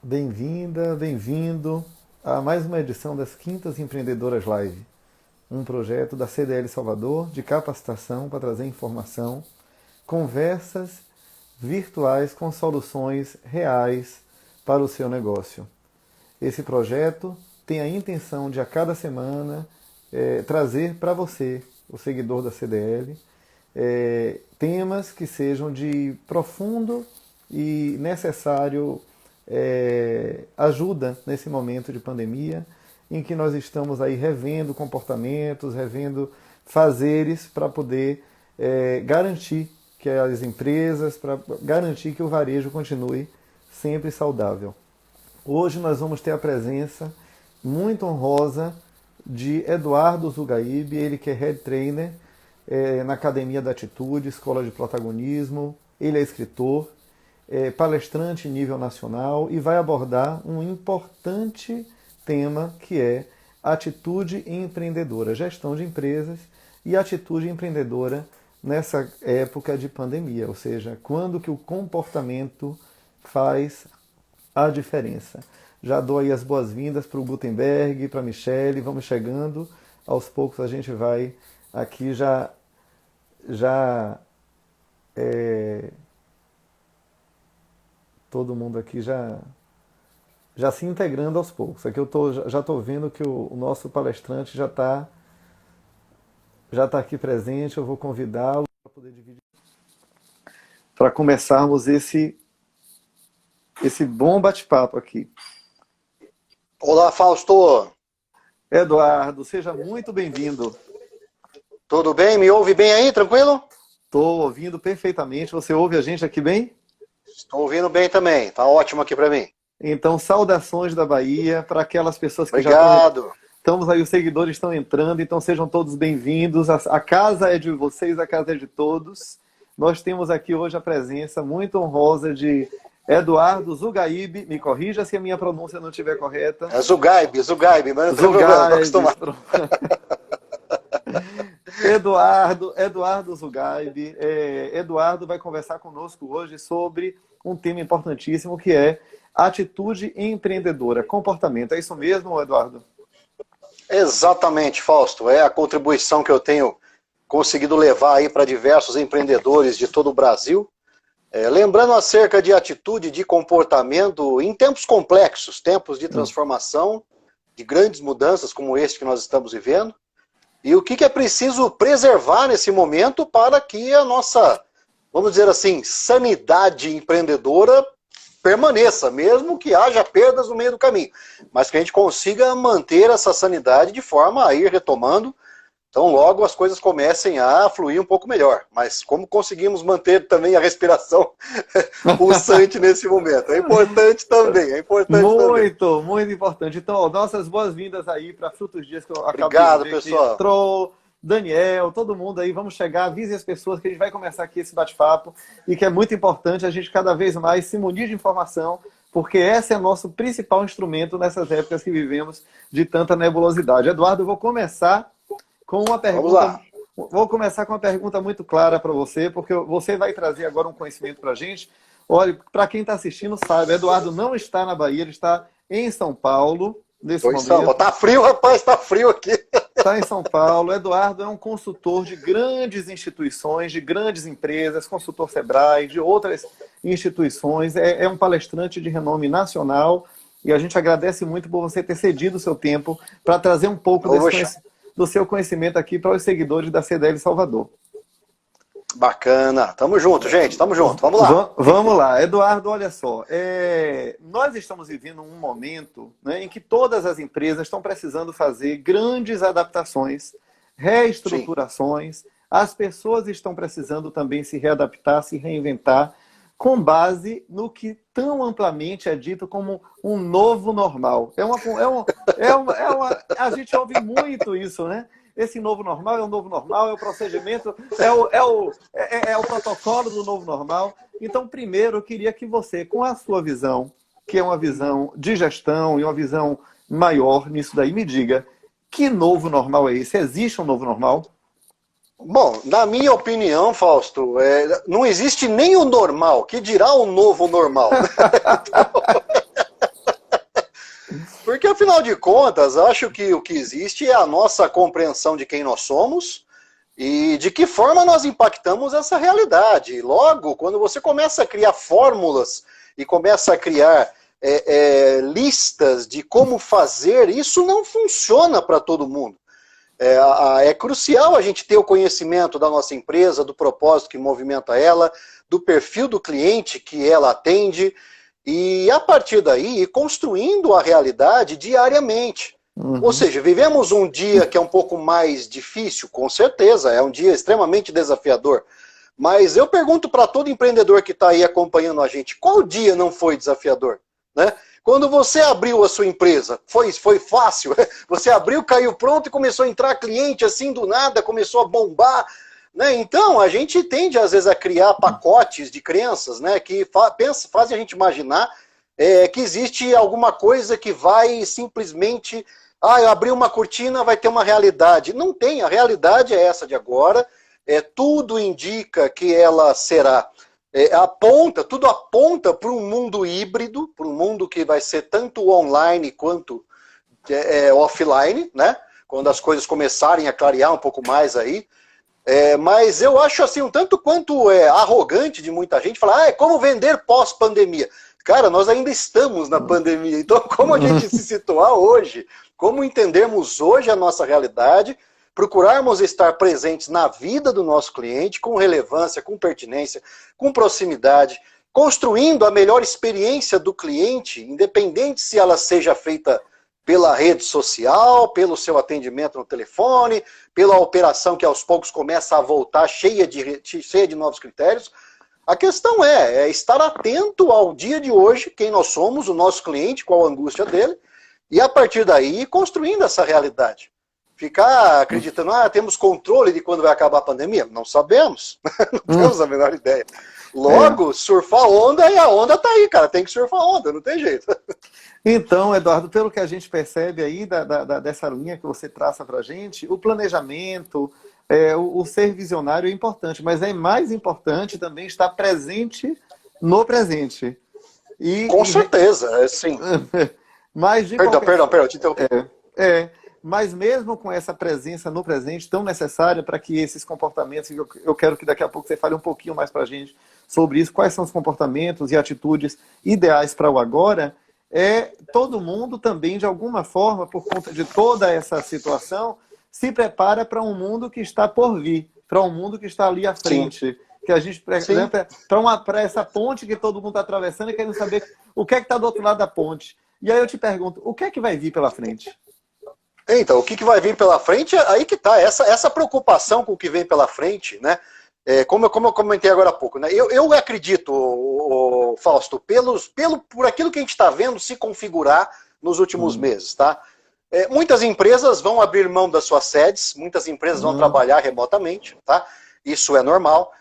Bem-vinda, bem-vindo a mais uma edição das Quintas Empreendedoras Live, um projeto da CDL Salvador de capacitação para trazer informação, conversas virtuais com soluções reais para o seu negócio. Esse projeto tem a intenção de a cada semana trazer para você, o seguidor da CDL, temas que sejam de profundo e necessário ajuda nesse momento de pandemia, em que nós estamos aí revendo comportamentos, revendo fazeres para poder garantir que as empresas, para garantir que o varejo continue sempre saudável. Hoje nós vamos ter a presença muito honrosa de Eduardo Zugaib, ele que é Head Trainer na Academia da Atitude, Escola de Protagonismo, ele é escritor, palestrante em nível nacional e vai abordar um importante tema que é atitude empreendedora, gestão de empresas e atitude empreendedora nessa época de pandemia, ou seja, quando que o comportamento faz a diferença. Já dou aí as boas-vindas para o Gutenberg, para a Michele, vamos chegando, aos poucos a gente vai aqui já todo mundo aqui já se integrando aos poucos. Aqui já estou vendo que o nosso palestrante já tá aqui presente, eu vou convidá-lo para poder dividir, para começarmos esse bom bate-papo aqui. Olá, Fausto. Eduardo, seja muito bem-vindo. Tudo bem? Me ouve bem aí, tranquilo? Estou ouvindo perfeitamente. Você ouve a gente aqui bem? Estou ouvindo bem também. Tá ótimo aqui para mim. Então, saudações da Bahia para aquelas pessoas que Obrigado. já estamos aí, os seguidores estão entrando, então sejam todos bem-vindos. A casa é de vocês, a casa é de todos. Nós temos aqui hoje a presença muito honrosa de Eduardo Zugaib. Me corrija se a minha pronúncia não estiver correta. É Zugaib, mas não tem problema, tô acostumado. Eduardo Zugaib. Eduardo vai conversar conosco hoje sobre um tema importantíssimo que é atitude empreendedora, comportamento. É isso mesmo, Eduardo? Exatamente, Fausto. É a contribuição que eu tenho conseguido levar aí para diversos empreendedores de todo o Brasil. Lembrando acerca de atitude, de comportamento em tempos complexos, tempos de transformação, de grandes mudanças como este que nós estamos vivendo. E o que é preciso preservar nesse momento para que a nossa, vamos dizer assim, sanidade empreendedora permaneça, mesmo que haja perdas no meio do caminho. Mas que a gente consiga manter essa sanidade de forma a ir retomando. Então logo as coisas comecem a fluir um pouco melhor. Mas como conseguimos manter também a respiração pulsante nesse momento? É importante também, Muito importante. Então, ó, nossas boas-vindas aí para Frutos Dias, que eu acabo Obrigado, de ver pessoal. Que entrou, Daniel, todo mundo aí, vamos chegar, avise as pessoas que a gente vai começar aqui esse bate-papo e que é muito importante a gente cada vez mais se munir de informação, porque esse é nosso principal instrumento nessas épocas que vivemos de tanta nebulosidade. Eduardo, eu vou começar com uma pergunta. Vou começar com uma pergunta muito clara para você, porque você vai trazer agora um conhecimento para a gente. Olha, para quem está assistindo, sabe, Eduardo não está na Bahia, ele está em São Paulo nesse momento. Tá frio, rapaz, tá frio aqui. Está em São Paulo. Eduardo é um consultor de grandes instituições, de grandes empresas, consultor Sebrae, de outras instituições. É um palestrante de renome nacional e a gente agradece muito por você ter cedido o seu tempo para trazer um pouco do seu conhecimento aqui para os seguidores da CDL Salvador. Bacana. Tamo junto, gente. Tamo junto. Vamos lá. Vamos lá. Eduardo, olha só. Nós estamos vivendo um momento, né, em que todas as empresas estão precisando fazer grandes adaptações, reestruturações. Sim. As pessoas estão precisando também se readaptar, se reinventar, com base no que tão amplamente é dito como um novo normal. A gente ouve muito isso, né? Esse novo normal é o novo normal, é o procedimento, é o protocolo do novo normal. Então, primeiro, eu queria que você, com a sua visão, que é uma visão de gestão e uma visão maior nisso daí, me diga, que novo normal é esse? Existe um novo normal? Bom, na minha opinião, Fausto, não existe nem o normal, que dirá o novo normal. contas, acho que o que existe é a nossa compreensão de quem nós somos e de que forma nós impactamos essa realidade. Logo, quando você começa a criar fórmulas e começa a criar listas de como fazer, isso não funciona para todo mundo. É crucial a gente ter o conhecimento da nossa empresa, do propósito que movimenta ela, do perfil do cliente que ela atende, e a partir daí ir construindo a realidade diariamente. Ou seja, vivemos um dia que é um pouco mais difícil, com certeza, é um dia extremamente desafiador. Mas eu pergunto para todo empreendedor que está aí acompanhando a gente, qual dia não foi desafiador? Né? Quando você abriu a sua empresa, foi fácil? Você abriu, caiu pronto e começou a entrar cliente assim do nada, começou a bombar. Né? Então, a gente tende às vezes a criar pacotes de crenças, né, que fazem a gente imaginar que existe alguma coisa que vai simplesmente... eu abri uma cortina, vai ter uma realidade. Não tem, a realidade é essa de agora. Tudo indica que ela será... tudo aponta para um mundo híbrido, para um mundo que vai ser tanto online quanto offline, né? Quando as coisas começarem a clarear um pouco mais aí. Mas eu acho assim, um tanto quanto arrogante de muita gente falar, como vender pós-pandemia? Cara, nós ainda estamos na pandemia, então como a gente se situar hoje, como entendermos hoje a nossa realidade, procurarmos estar presentes na vida do nosso cliente, com relevância, com pertinência, com proximidade, construindo a melhor experiência do cliente, independente se ela seja feita pela rede social, pelo seu atendimento no telefone, pela operação que aos poucos começa a voltar cheia de novos critérios. A questão é estar atento ao dia de hoje, quem nós somos, o nosso cliente, qual a angústia dele, e a partir daí construindo essa realidade. Ficar acreditando, temos controle de quando vai acabar a pandemia? Não sabemos, não temos a menor ideia. Logo, surfar a onda e a onda tá aí, cara, tem que surfar a onda, não tem jeito. Então, Eduardo, pelo que a gente percebe aí dessa linha que você traça para a gente, o planejamento, o ser visionário é importante, mas é mais importante também estar presente no presente. Com certeza, sim. Mas de perdão, te interrompi. Mas mesmo com essa presença no presente tão necessária para que esses comportamentos, eu quero que daqui a pouco você fale um pouquinho mais para a gente sobre isso, quais são os comportamentos e atitudes ideais para o agora, todo mundo também, de alguma forma, por conta de toda essa situação, se prepara para um mundo que está por vir, para um mundo que está ali à frente. Sim. Que a gente para essa ponte que todo mundo está atravessando e querendo saber o que é que está do outro lado da ponte. E aí eu te pergunto, o que é que vai vir pela frente? Então, o que vai vir pela frente, aí que está, essa preocupação com o que vem pela frente, né? Como eu comentei agora há pouco, né? Eu acredito, Fausto, por aquilo que a gente está vendo se configurar nos últimos meses, tá? Muitas empresas vão abrir mão das suas sedes, muitas empresas vão trabalhar remotamente, tá? Isso é normal.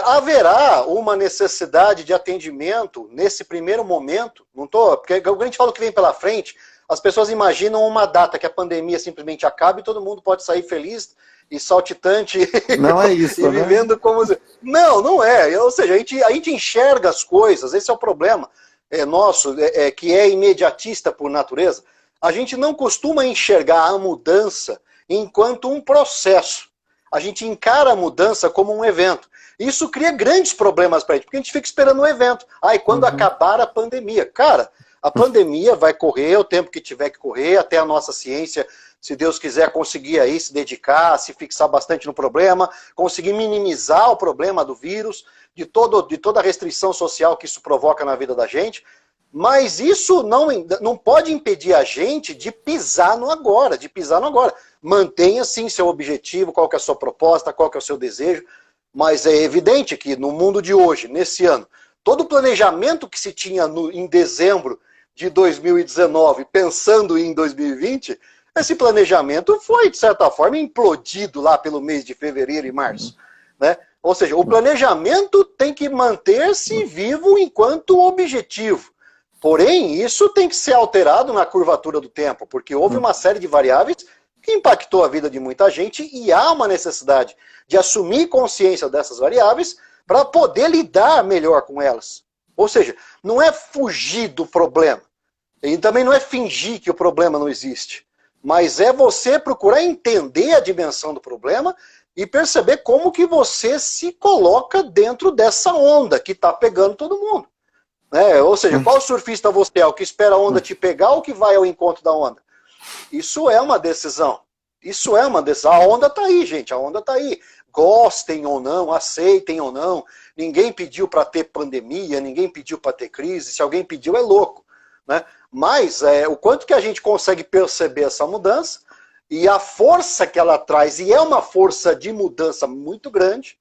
Haverá uma necessidade de atendimento nesse primeiro momento, porque quando a gente fala o que vem pela frente, as pessoas imaginam uma data que a pandemia simplesmente acaba e todo mundo pode sair feliz e saltitante. Não é isso, e vivendo, né? Como... Não é. Ou seja, a gente enxerga as coisas, esse é o problema nosso, que é imediatista por natureza. A gente não costuma enxergar a mudança enquanto um processo. A gente encara a mudança como um evento. Isso cria grandes problemas para a gente, porque a gente fica esperando o evento. Quando acabar a pandemia? Cara, a pandemia vai correr o tempo que tiver que correr, até a nossa ciência, se Deus quiser, conseguir aí se dedicar, se fixar bastante no problema, conseguir minimizar o problema do vírus, de toda a restrição social que isso provoca na vida da gente. Mas isso não pode impedir a gente de pisar no agora, Mantenha, sim, seu objetivo, qual que é a sua proposta, qual que é o seu desejo, mas é evidente que no mundo de hoje, nesse ano, todo o planejamento que se tinha em dezembro de 2019, pensando em 2020, esse planejamento foi, de certa forma, implodido lá pelo mês de fevereiro e março. Né? Ou seja, o planejamento tem que manter-se vivo enquanto objetivo. Porém, isso tem que ser alterado na curvatura do tempo, porque houve uma série de variáveis que impactou a vida de muita gente e há uma necessidade de assumir consciência dessas variáveis para poder lidar melhor com elas. Ou seja, não é fugir do problema, E também não é fingir que o problema não existe, mas é você procurar entender a dimensão do problema e perceber como que você se coloca dentro dessa onda que está pegando todo mundo. Né? Ou seja, qual surfista você é? O que espera a onda te pegar ou que vai ao encontro da onda? Isso é uma decisão. Isso é uma decisão. A onda está aí, gente. A onda está aí. Gostem ou não, aceitem ou não. Ninguém pediu para ter pandemia, ninguém pediu para ter crise. Se alguém pediu, é louco. Né? Mas o quanto que a gente consegue perceber essa mudança e a força que ela traz, e é uma força de mudança muito grande,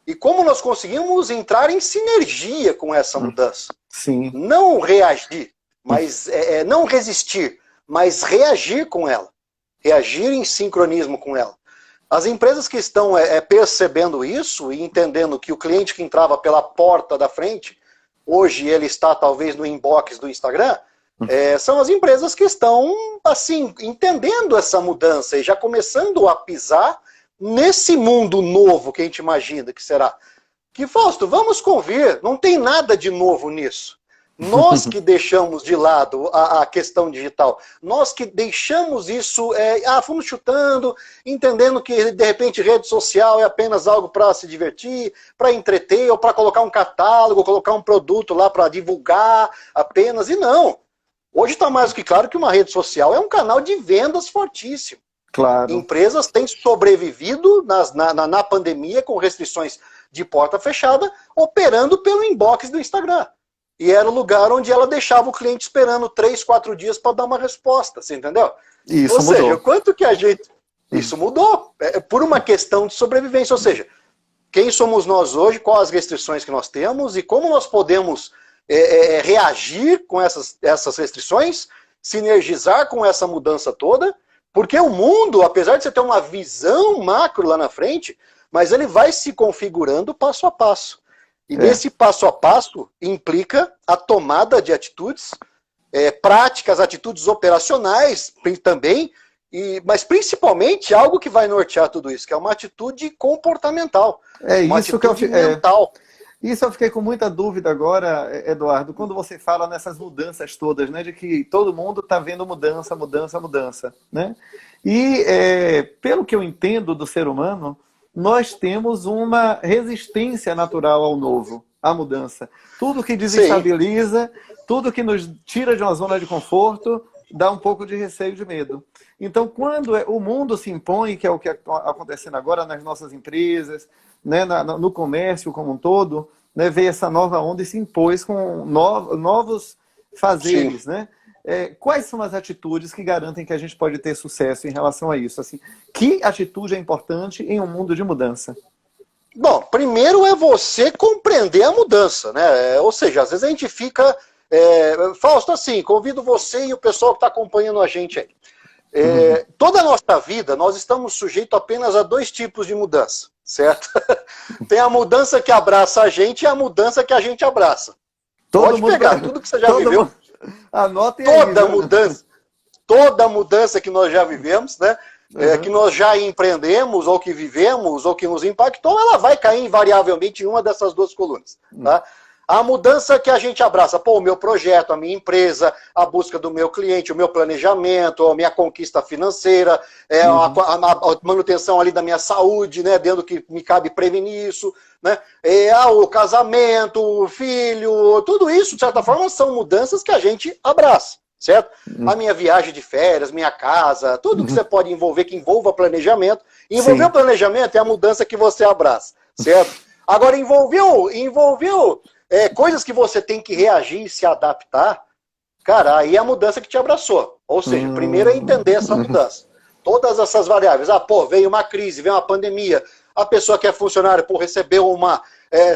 e como nós conseguimos entrar em sinergia com essa mudança. Sim. Não reagir, mas não resistir, mas reagir com ela. Reagir em sincronismo com ela. As empresas que estão percebendo isso e entendendo que o cliente que entrava pela porta da frente, hoje ele está talvez no inbox do Instagram, são as empresas que estão assim entendendo essa mudança e já começando a pisar nesse mundo novo que a gente imagina que será. Que, Fausto, vamos convir, não tem nada de novo nisso. Nós que deixamos de lado a questão digital, nós que deixamos isso, fomos chutando, entendendo que de repente rede social é apenas algo para se divertir, para entreter, ou para colocar um catálogo, colocar um produto lá para divulgar apenas, e não. Hoje está mais do que claro que uma rede social é um canal de vendas fortíssimo. Claro. Empresas têm sobrevivido na pandemia com restrições de porta fechada, operando pelo inbox do Instagram. E era o lugar onde ela deixava o cliente esperando 3, 4 dias para dar uma resposta, você entendeu? Isso ou mudou. Seja, quanto que a gente... Isso mudou, por uma questão de sobrevivência. Ou seja, quem somos nós hoje, quais as restrições que nós temos e como nós podemos reagir com essas restrições, sinergizar com essa mudança toda, porque o mundo, apesar de você ter uma visão macro lá na frente, mas ele vai se configurando passo a passo. E nesse passo a passo implica a tomada de atitudes práticas, atitudes operacionais também, mas principalmente algo que vai nortear tudo isso, que é uma atitude comportamental. Uma isso atitude que eu mental. Isso eu fiquei com muita dúvida agora, Eduardo, quando você fala nessas mudanças todas, né, de que todo mundo está vendo mudança, né? E pelo que eu entendo do ser humano, nós temos uma resistência natural ao novo, à mudança. Tudo que desestabiliza, tudo que nos tira de uma zona de conforto, dá um pouco de receio, de medo. Então, quando o mundo se impõe, que é o que está acontecendo agora nas nossas empresas, né, no comércio como um todo, né, veio essa nova onda e se impôs com novos fazeres, né? Quais são as atitudes que garantem que a gente pode ter sucesso em relação a isso? Assim, que atitude é importante em um mundo de mudança? Bom, primeiro é você compreender a mudança, né? Ou seja, às vezes a gente fica... Fausto, assim, convido você e o pessoal que está acompanhando a gente aí. Toda a nossa vida, nós estamos sujeitos apenas a 2 tipos de mudança, certo? Tem a mudança que abraça a gente e a mudança que a gente abraça. Pode pegar tudo que você já viveu. Anotem toda aí, mudança, toda mudança que nós já vivemos, né? Que nós já empreendemos, ou que vivemos, ou que nos impactou, ela vai cair invariavelmente em uma dessas 2 colunas, tá? A mudança que a gente abraça, o meu projeto, a minha empresa, a busca do meu cliente, o meu planejamento, a minha conquista financeira, a manutenção ali da minha saúde, né, dentro do que me cabe prevenir isso, né, o casamento, o filho, tudo isso, de certa forma, são mudanças que a gente abraça, certo? A minha viagem de férias, minha casa, tudo que você pode envolver, que envolva planejamento. Envolver o planejamento é a mudança que você abraça, certo? Agora, envolveu coisas que você tem que reagir e se adaptar, cara, aí é a mudança que te abraçou. Ou seja, primeiro é entender essa mudança. Todas essas variáveis. Veio uma crise, veio uma pandemia, a pessoa que é funcionário,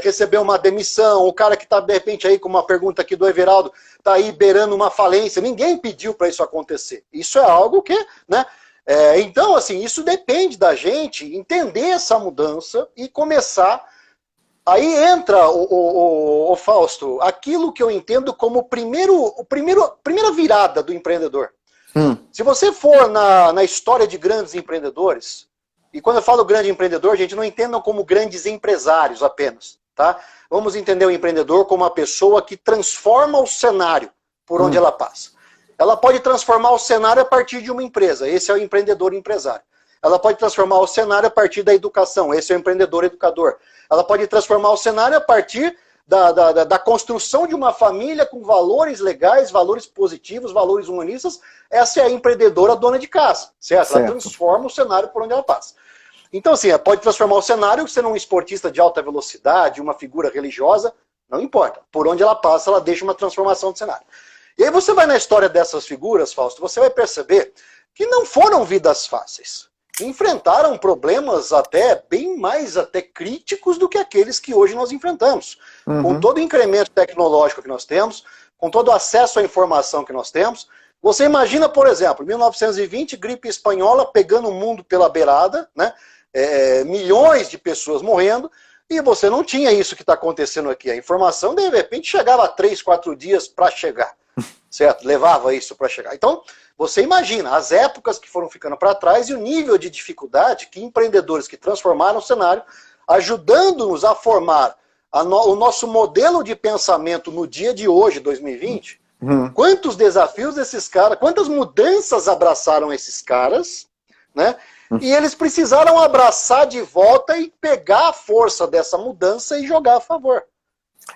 recebeu uma demissão, o cara que está, de repente, aí com uma pergunta aqui do Everaldo, está aí beirando uma falência. Ninguém pediu para isso acontecer. Isso é algo que, né? Então, assim, isso depende da gente entender essa mudança e começar. Aí entra, o Fausto, aquilo que eu entendo como a primeira virada do empreendedor. Se você for na história de grandes empreendedores, e quando eu falo grande empreendedor, gente, não entendam como grandes empresários apenas, tá? Vamos entender o empreendedor como uma pessoa que transforma o cenário por onde ela passa. Ela pode transformar o cenário a partir de uma empresa. Esse é o empreendedor empresário. Ela pode transformar o cenário a partir da educação. Esse é o empreendedor educador. Ela pode transformar o cenário a partir da construção de uma família com valores legais, valores positivos, valores humanistas. Essa é a empreendedora dona de casa, certo? Ela transforma o cenário por onde ela passa. Então, assim, pode transformar o cenário sendo um esportista de alta velocidade, uma figura religiosa, não importa. Por onde ela passa, ela deixa uma transformação do cenário. E aí você vai na história dessas figuras, Fausto, você vai perceber que não foram vidas fáceis. Enfrentaram problemas até bem mais críticos do que aqueles que hoje nós enfrentamos. Com todo o incremento tecnológico que nós temos, com todo o acesso à informação que nós temos. Você imagina, por exemplo, 1920, gripe espanhola pegando o mundo pela beirada, né? Milhões de pessoas morrendo, e você não tinha isso que está acontecendo aqui. A informação, de repente, chegava a 3, 4 dias para chegar, certo? Levava isso para chegar. Então, você imagina as épocas que foram ficando para trás e o nível de dificuldade que empreendedores que transformaram o cenário, ajudando-nos a formar o nosso modelo de pensamento no dia de hoje, 2020, quantos desafios esses caras, quantas mudanças abraçaram esses caras, né? E eles precisaram abraçar de volta e pegar a força dessa mudança e jogar a favor.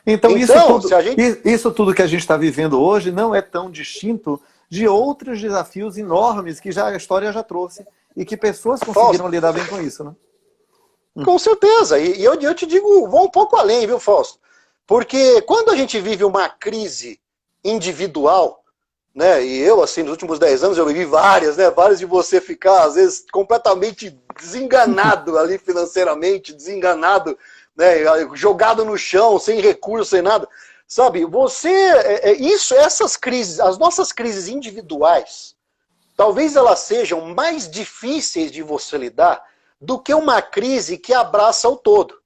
Então isso tudo que a gente está vivendo hoje não é tão distinto de outros desafios enormes que a história já trouxe e que pessoas conseguiram lidar bem com isso, né? Com certeza. E eu te digo, vou um pouco além, viu, Fausto? Porque quando a gente vive uma crise individual, né, e eu, assim, nos últimos 10 anos eu vivi várias, né, várias de você ficar, às vezes, completamente desenganado ali financeiramente, desenganado, né, jogado no chão, sem recurso, sem nada. Sabe, essas crises, as nossas crises individuais, talvez elas sejam mais difíceis de você lidar do que uma crise que abraça o todo.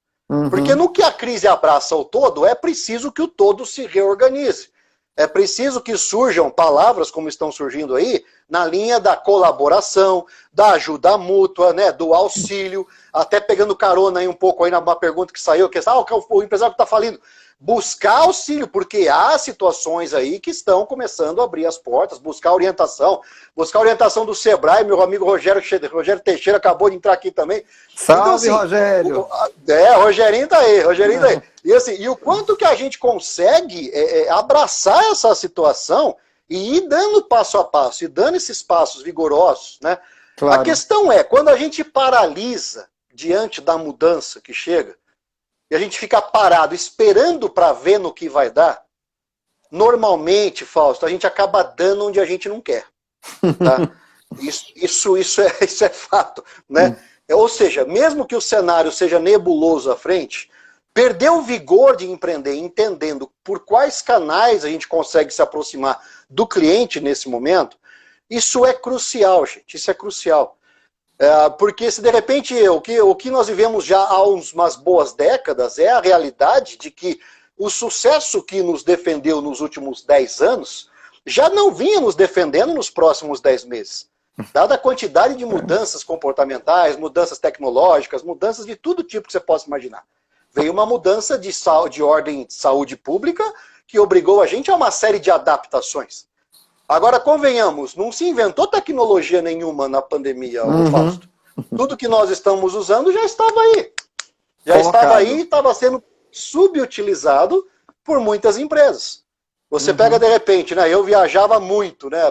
Porque no que a crise abraça o todo, é preciso que o todo se reorganize. É preciso que surjam palavras, como estão surgindo aí, na linha da colaboração, da ajuda mútua, né, do auxílio, até pegando carona aí um pouco aí na pergunta que saiu, que o empresário que está falindo. Buscar auxílio, porque há situações aí que estão começando a abrir as portas, buscar orientação do Sebrae, meu amigo Rogério Teixeira acabou de entrar aqui também. Salve, então, assim, Rogério! Rogerinho tá aí. E, assim, e o quanto que a gente consegue abraçar essa situação e ir dando passo a passo, e dando esses passos vigorosos, né? Claro. A questão é, quando a gente paralisa diante da mudança que chega, e a gente fica parado esperando para ver no que vai dar, normalmente, Fausto, a gente acaba dando onde a gente não quer. Tá? Isso é fato. Né? Ou seja, mesmo que o cenário seja nebuloso à frente, perder o vigor de empreender, entendendo por quais canais a gente consegue se aproximar do cliente nesse momento, isso é crucial, gente. Isso é crucial. Porque se de repente o que nós vivemos já há umas boas décadas é a realidade de que o sucesso que nos defendeu nos últimos 10 anos já não vinha nos defendendo nos próximos 10 meses. Dada a quantidade de mudanças comportamentais, mudanças tecnológicas, mudanças de todo tipo que você possa imaginar. Veio uma mudança de ordem de saúde pública que obrigou a gente a uma série de adaptações. Agora, convenhamos, não se inventou tecnologia nenhuma na pandemia, Fausto. Tudo que nós estamos usando já estava aí. Estava aí e estava sendo subutilizado por muitas empresas. Você pega de repente, né? Eu viajava muito, né?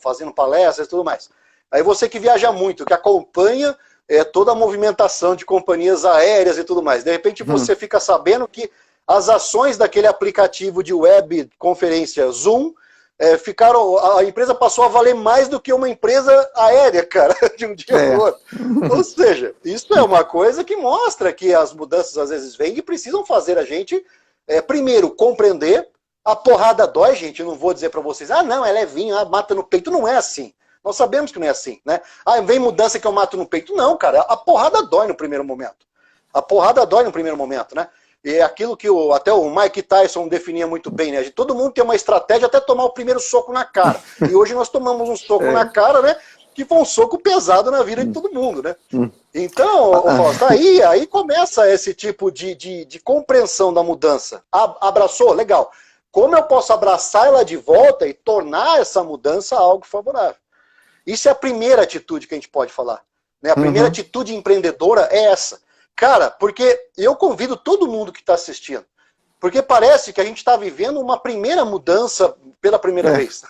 Fazendo palestras e tudo mais. Aí você que viaja muito, que acompanha toda a movimentação de companhias aéreas e tudo mais. De repente você fica sabendo que as ações daquele aplicativo de web conferência Zoom a empresa passou a valer mais do que uma empresa aérea, cara, de um dia para o outro. Ou seja, isso é uma coisa que mostra que as mudanças às vezes vêm e precisam fazer a gente, primeiro, compreender. A porrada dói, gente, eu não vou dizer para vocês, não, é levinho, mata no peito. Não é assim. Nós sabemos que não é assim, né? Vem mudança que eu mato no peito. Não, cara, a porrada dói no primeiro momento. A porrada dói no primeiro momento, né? E é aquilo que até o Mike Tyson definia muito bem, né? Todo mundo tem uma estratégia até tomar o primeiro soco na cara. E hoje nós tomamos um soco na cara, né? Que foi um soco pesado na vida de todo mundo, né? Então, Fausto, aí começa esse tipo de compreensão da mudança. Abraçou? Legal. como eu posso abraçar ela de volta e tornar essa mudança algo favorável. Isso é a primeira atitude que a gente pode falar. Né? A primeira atitude empreendedora é essa. Cara, porque eu convido todo mundo que está assistindo, porque parece que a gente está vivendo uma primeira mudança pela primeira vez.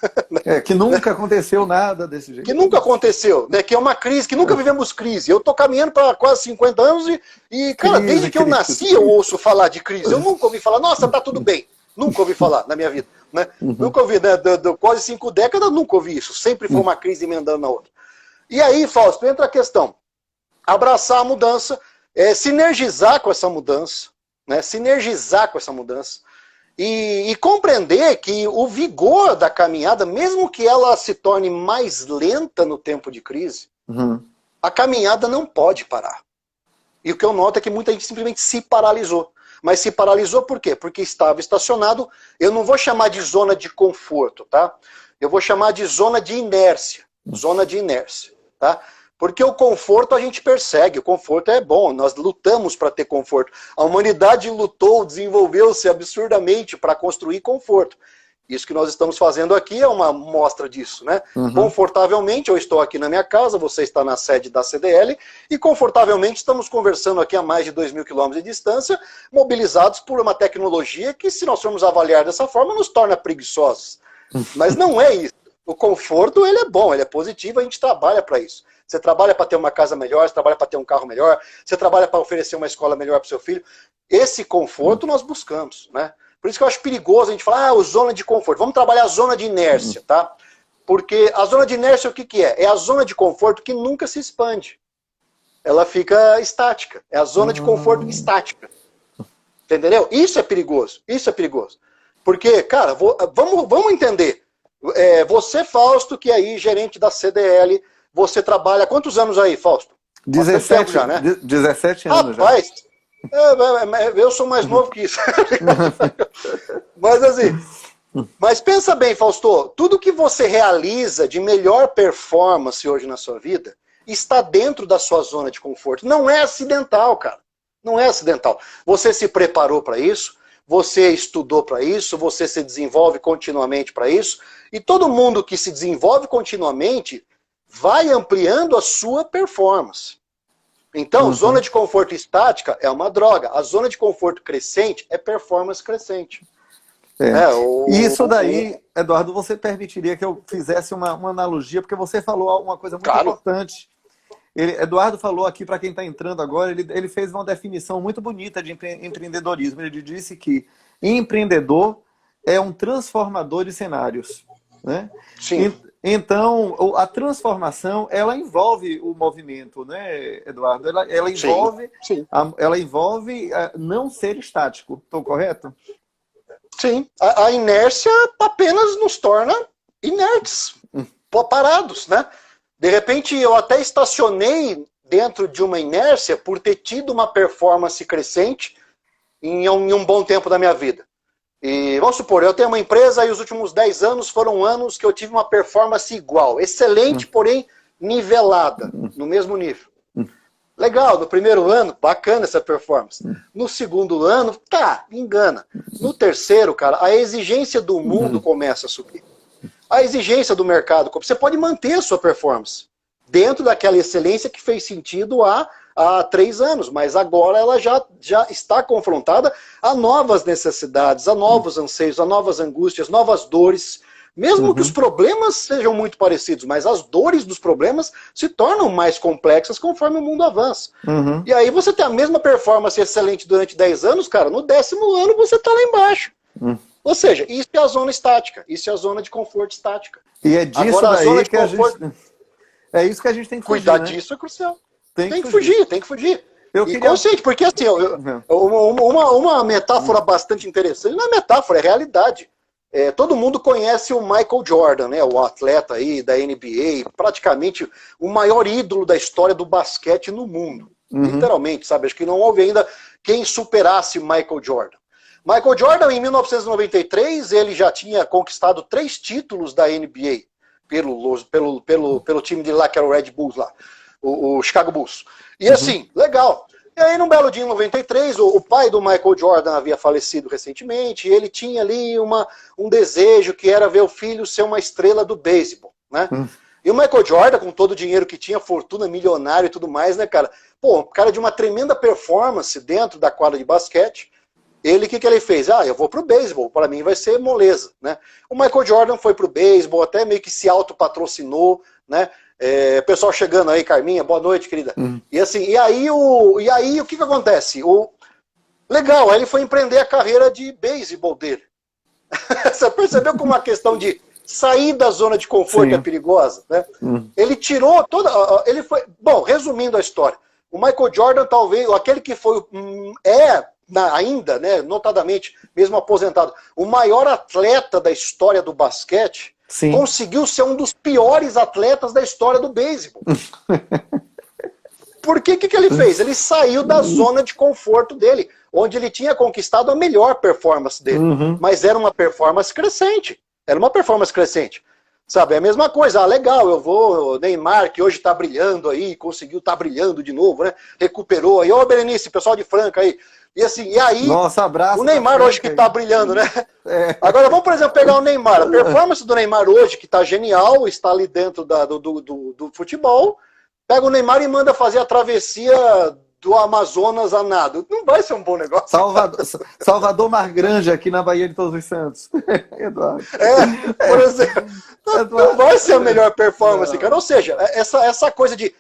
Que nunca aconteceu nada desse jeito. Que nunca aconteceu, né? Que é uma crise, que nunca vivemos crise. Eu tô caminhando para quase 50 anos e cara, desde que eu nasci eu ouço falar de crise. Eu nunca ouvi falar, nossa, tá tudo bem. Nunca ouvi falar na minha vida. Né? Nunca ouvi, né? Quase 5 décadas, nunca ouvi isso. Sempre foi uma crise emendando na outra. E aí, Fausto, entra a questão. Abraçar a mudança, sinergizar com essa mudança, né? Sinergizar com essa mudança. E compreender que o vigor da caminhada, mesmo que ela se torne mais lenta no tempo de crise, a caminhada não pode parar. E o que eu noto é que muita gente simplesmente se paralisou. Mas se paralisou por quê? Porque estava estacionado, eu não vou chamar de zona de conforto, tá? Eu vou chamar de zona de inércia. Zona de inércia, tá? Porque o conforto a gente persegue, o conforto é bom, nós lutamos para ter conforto. A humanidade lutou, desenvolveu-se absurdamente para construir conforto. Isso que nós estamos fazendo aqui é uma mostra disso, né? Confortavelmente, eu estou aqui na minha casa, você está na sede da CDL, e confortavelmente estamos conversando aqui a mais de 2.000 quilômetros de distância, mobilizados por uma tecnologia que, se nós formos avaliar dessa forma, nos torna preguiçosos. Mas não é isso. O conforto, ele é bom, ele é positivo, a gente trabalha para isso. Você trabalha para ter uma casa melhor, você trabalha para ter um carro melhor, você trabalha para oferecer uma escola melhor para o seu filho. Esse conforto nós buscamos, né? Por isso que eu acho perigoso a gente falar, zona de conforto. Vamos trabalhar a zona de inércia, tá? Porque a zona de inércia o que que é? É a zona de conforto que nunca se expande. Ela fica estática. É a zona de conforto estática. Entendeu? Isso é perigoso. Isso é perigoso. Porque, cara, vamos entender. Você, Fausto, que é aí gerente da CDL, você trabalha... Quantos anos aí, Fausto? 17 já, né? 17 anos já. Rapaz, eu sou mais novo que isso. Mas assim... Mas pensa bem, Fausto, tudo que você realiza de melhor performance hoje na sua vida está dentro da sua zona de conforto. Não é acidental, cara. Não é acidental. Você se preparou para isso, você estudou para isso, você se desenvolve continuamente para isso, e todo mundo que se desenvolve continuamente vai ampliando a sua performance. Então, zona de conforto estática é uma droga. A zona de conforto crescente é performance crescente. Isso daí, Eduardo, você permitiria que eu fizesse uma analogia, porque você falou uma coisa muito importante. Eduardo falou aqui, para quem está entrando agora, ele fez uma definição muito bonita de empreendedorismo. Ele disse que empreendedor é um transformador de cenários. Né? Sim. Então, a transformação, ela envolve o movimento, né, Eduardo? Ela envolve, sim. Ela envolve não ser estático. Estou correto? Sim. A inércia apenas nos torna inertes, parados, né? De repente, eu até estacionei dentro de uma inércia por ter tido uma performance crescente em um bom tempo da minha vida. E vamos supor, eu tenho uma empresa e os últimos 10 anos foram anos que eu tive uma performance igual. Excelente, porém nivelada, no mesmo nível. Legal, no primeiro ano, bacana essa performance. No segundo ano, engana. No terceiro, cara, a exigência do mundo começa a subir. A exigência do mercado, você pode manter a sua performance dentro daquela excelência que fez sentido há 3 anos, mas agora ela já está confrontada a novas necessidades, a novos anseios, a novas angústias, novas dores. Mesmo que os problemas sejam muito parecidos, mas as dores dos problemas se tornam mais complexas conforme o mundo avança. E aí você tem a mesma performance excelente durante 10 anos, cara, no 10º ano você está lá embaixo. Ou seja, isso é a zona estática, isso é a zona de conforto estática. E é disso agora, daí a zona de que conforto... a gente... É isso que a gente tem que fugir, cuidar né? disso é crucial. Tem que fugir. Tem que fugir. E consciente, porque assim, uma metáfora bastante interessante, não é metáfora, é realidade. Todo mundo conhece o Michael Jordan, né, o atleta aí da NBA, praticamente o maior ídolo da história do basquete no mundo. Literalmente, sabe? Acho que não houve ainda quem superasse Michael Jordan. Michael Jordan, em 1993, ele já tinha conquistado 3 títulos da NBA pelo time de lá, que era o Red Bulls lá, o Chicago Bulls. E assim, legal. E aí, num belo dia, em 93, o pai do Michael Jordan havia falecido recentemente, e ele tinha ali um desejo que era ver o filho ser uma estrela do beisebol, né? E o Michael Jordan, com todo o dinheiro que tinha, fortuna, milionário e tudo mais, né, cara? Pô, cara de uma tremenda performance dentro da quadra de basquete. Ele, o que ele fez? Ah, eu vou pro beisebol, para mim vai ser moleza, né? O Michael Jordan foi pro beisebol, até meio que se autopatrocinou, né? Pessoal chegando aí, Carminha, boa noite, querida. E assim, e aí o que acontece? Legal, aí ele foi empreender a carreira de beisebol dele. Você percebeu como uma questão de sair da zona de conforto é perigosa, né? Ele tirou toda, ele foi, bom, resumindo a história, o Michael Jordan talvez, aquele que foi, ainda, né, notadamente, mesmo aposentado, o maior atleta da história do basquete, conseguiu ser um dos piores atletas da história do beisebol. Porque o que ele fez? Ele saiu da zona de conforto dele, onde ele tinha conquistado a melhor performance dele. Mas era uma performance crescente. Era uma performance crescente. Sabe, é a mesma coisa. Ah, legal, eu vou, o Neymar, que hoje tá brilhando aí, conseguiu tá brilhando de novo, né? Recuperou aí. Ô, Berenice, pessoal de Franca aí. E assim, e aí, nossa, abraço, o Neymar hoje que tá brilhando, né? Agora vamos, por exemplo, pegar o Neymar. A performance do Neymar hoje, que tá genial, está ali dentro do futebol. Pega o Neymar e manda fazer a travessia do Amazonas a nado. Não vai ser um bom negócio. Salvador Mar Grande, aqui na Baía de Todos os Santos. Eduardo. Por exemplo, não vai ser a melhor performance, cara. Ou seja, essa coisa de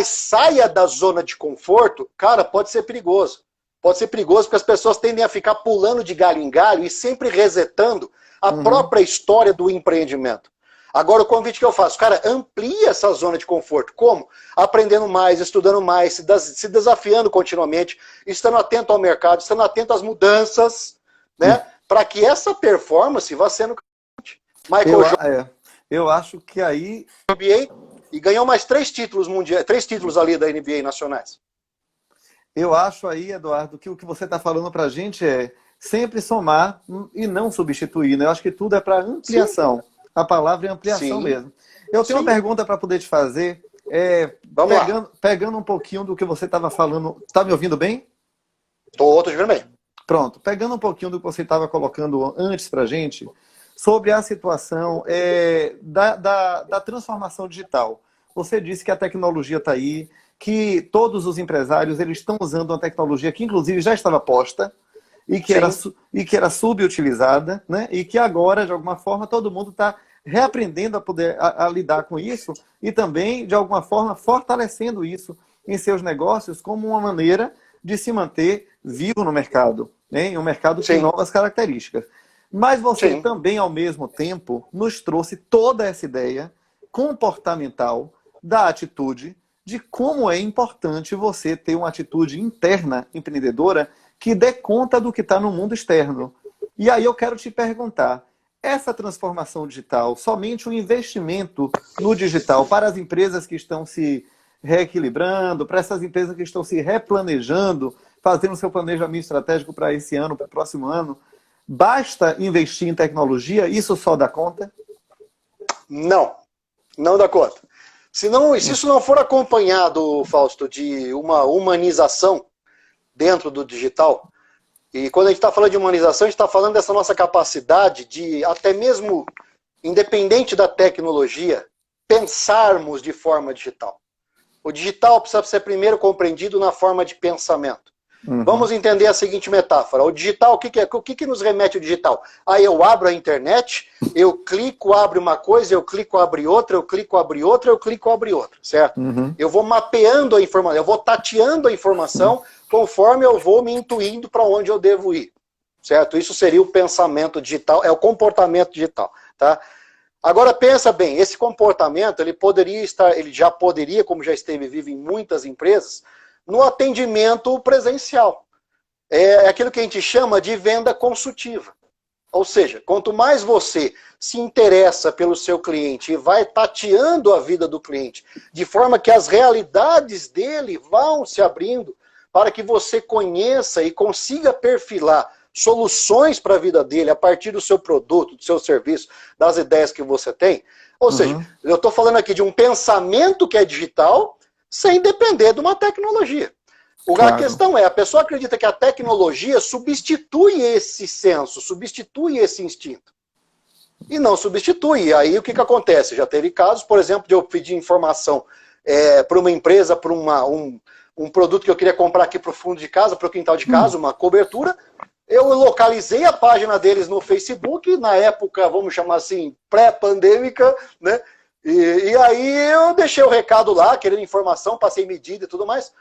saia da zona de conforto, cara, pode ser perigoso. Pode ser perigoso porque as pessoas tendem a ficar pulando de galho em galho e sempre resetando a própria história do empreendimento. Agora, o convite que eu faço, cara, amplia essa zona de conforto. Como? Aprendendo mais, estudando mais, se desafiando continuamente, estando atento ao mercado, estando atento às mudanças, né? Para que essa performance vá sendo... Eu acho que aí... NBA, e ganhou mais 3 títulos mundiais, 3 títulos ali da NBA nacionais. Eu acho aí, Eduardo, que o que você está falando para a gente é sempre somar e não substituir, né? Eu acho que tudo é para ampliação. Sim. A palavra é ampliação mesmo. Eu tenho uma pergunta para poder te fazer. Pegando um pouquinho do que você estava falando. Está me ouvindo bem? Estou te ouvindo bem. Pronto. Pegando um pouquinho do que você estava colocando antes para a gente, sobre a situação da transformação digital. Você disse que a tecnologia está aí, que todos os empresários eles estão usando uma tecnologia que, inclusive, já estava posta e que era subutilizada, né? E que agora, de alguma forma, todo mundo está reaprendendo a poder a lidar com isso e também, de alguma forma, fortalecendo isso em seus negócios como uma maneira de se manter vivo no mercado, né? Um mercado que tem novas características. Mas você também, ao mesmo tempo, nos trouxe toda essa ideia comportamental da atitude, de como é importante você ter uma atitude interna empreendedora que dê conta do que está no mundo externo. E aí eu quero te perguntar, essa transformação digital, somente o investimento no digital para as empresas que estão se reequilibrando, para essas empresas que estão se replanejando, fazendo seu planejamento estratégico para esse ano, para o próximo ano, basta investir em tecnologia? Isso só dá conta? Não, não dá conta. Se isso não for acompanhado, Fausto, de uma humanização dentro do digital, e quando a gente está falando de humanização, a gente está falando dessa nossa capacidade de, até mesmo independente da tecnologia, pensarmos de forma digital. O digital precisa ser primeiro compreendido na forma de pensamento. Vamos entender a seguinte metáfora. O digital, o que nos remete ao digital? Aí eu abro a internet, eu clico, abre uma coisa, eu clico, abre outra, eu clico, abre outra, eu clico, abre outra, certo? Eu vou mapeando a informação, eu vou tateando a informação conforme eu vou me intuindo para onde eu devo ir, certo? Isso seria o pensamento digital, é o comportamento digital, tá? Agora pensa bem, esse comportamento, ele já poderia, como já esteve vivo em muitas empresas, no atendimento presencial. É aquilo que a gente chama de venda consultiva. Ou seja, quanto mais você se interessa pelo seu cliente e vai tateando a vida do cliente, de forma que as realidades dele vão se abrindo, para que você conheça e consiga perfilar soluções para a vida dele a partir do seu produto, do seu serviço, das ideias que você tem. Ou seja, eu estou falando aqui de um pensamento que é digital, sem depender de uma tecnologia. A questão é, a pessoa acredita que a tecnologia substitui esse senso, substitui esse instinto. E não substitui. Aí o que acontece? Já teve casos, por exemplo, de eu pedir informação para uma empresa, para um produto que eu queria comprar aqui para o fundo de casa, para o quintal de casa, uma cobertura. Eu localizei a página deles no Facebook, na época, vamos chamar assim, pré-pandêmica, né? E aí eu deixei o recado lá, querendo informação, passei medida e tudo mais.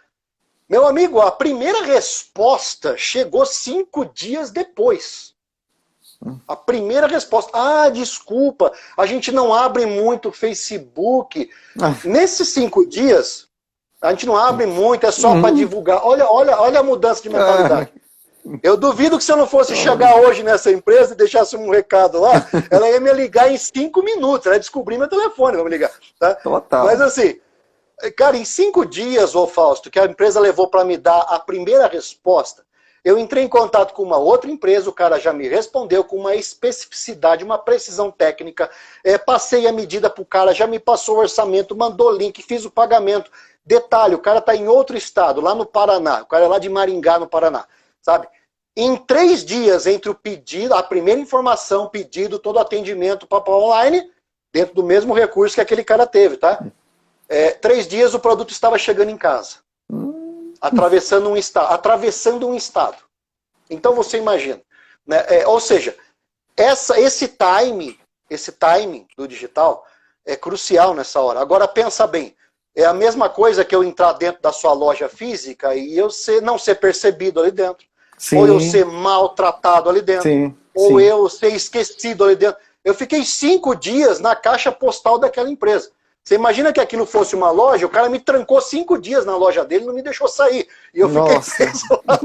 Meu amigo, a primeira resposta chegou 5 dias depois. A primeira resposta, desculpa, a gente não abre muito o Facebook. Nesses 5 dias, a gente não abre muito, é só para divulgar. Olha a mudança de mentalidade. Eu duvido que se eu não fosse chegar hoje nessa empresa e deixasse um recado lá, ela ia me ligar em 5 minutos, ela ia descobrir meu telefone, vai me ligar. Tá? Total. Mas assim, cara, em 5 dias, Fausto, que a empresa levou para me dar a primeira resposta, eu entrei em contato com uma outra empresa, o cara já me respondeu com uma especificidade, uma precisão técnica, passei a medida para o cara, já me passou o orçamento, mandou link, fiz o pagamento. Detalhe, o cara está em outro estado, lá no Paraná, o cara é lá de Maringá, no Paraná, sabe? Em 3 dias, entre o pedido, a primeira informação, pedido, todo atendimento para online, dentro do mesmo recurso que aquele cara teve, tá? 3 dias o produto estava chegando em casa. Atravessando um estado. Então você imagina, né? Ou seja, esse timing do digital é crucial nessa hora. Agora pensa bem, é a mesma coisa que eu entrar dentro da sua loja física e eu não ser percebido ali dentro. Sim. Ou eu ser maltratado ali dentro. Sim. Ou eu ser esquecido ali dentro. Eu fiquei 5 dias na caixa postal daquela empresa. Você imagina que aquilo fosse uma loja, o cara me trancou 5 dias na loja dele e não me deixou sair. E eu fiquei preso lá.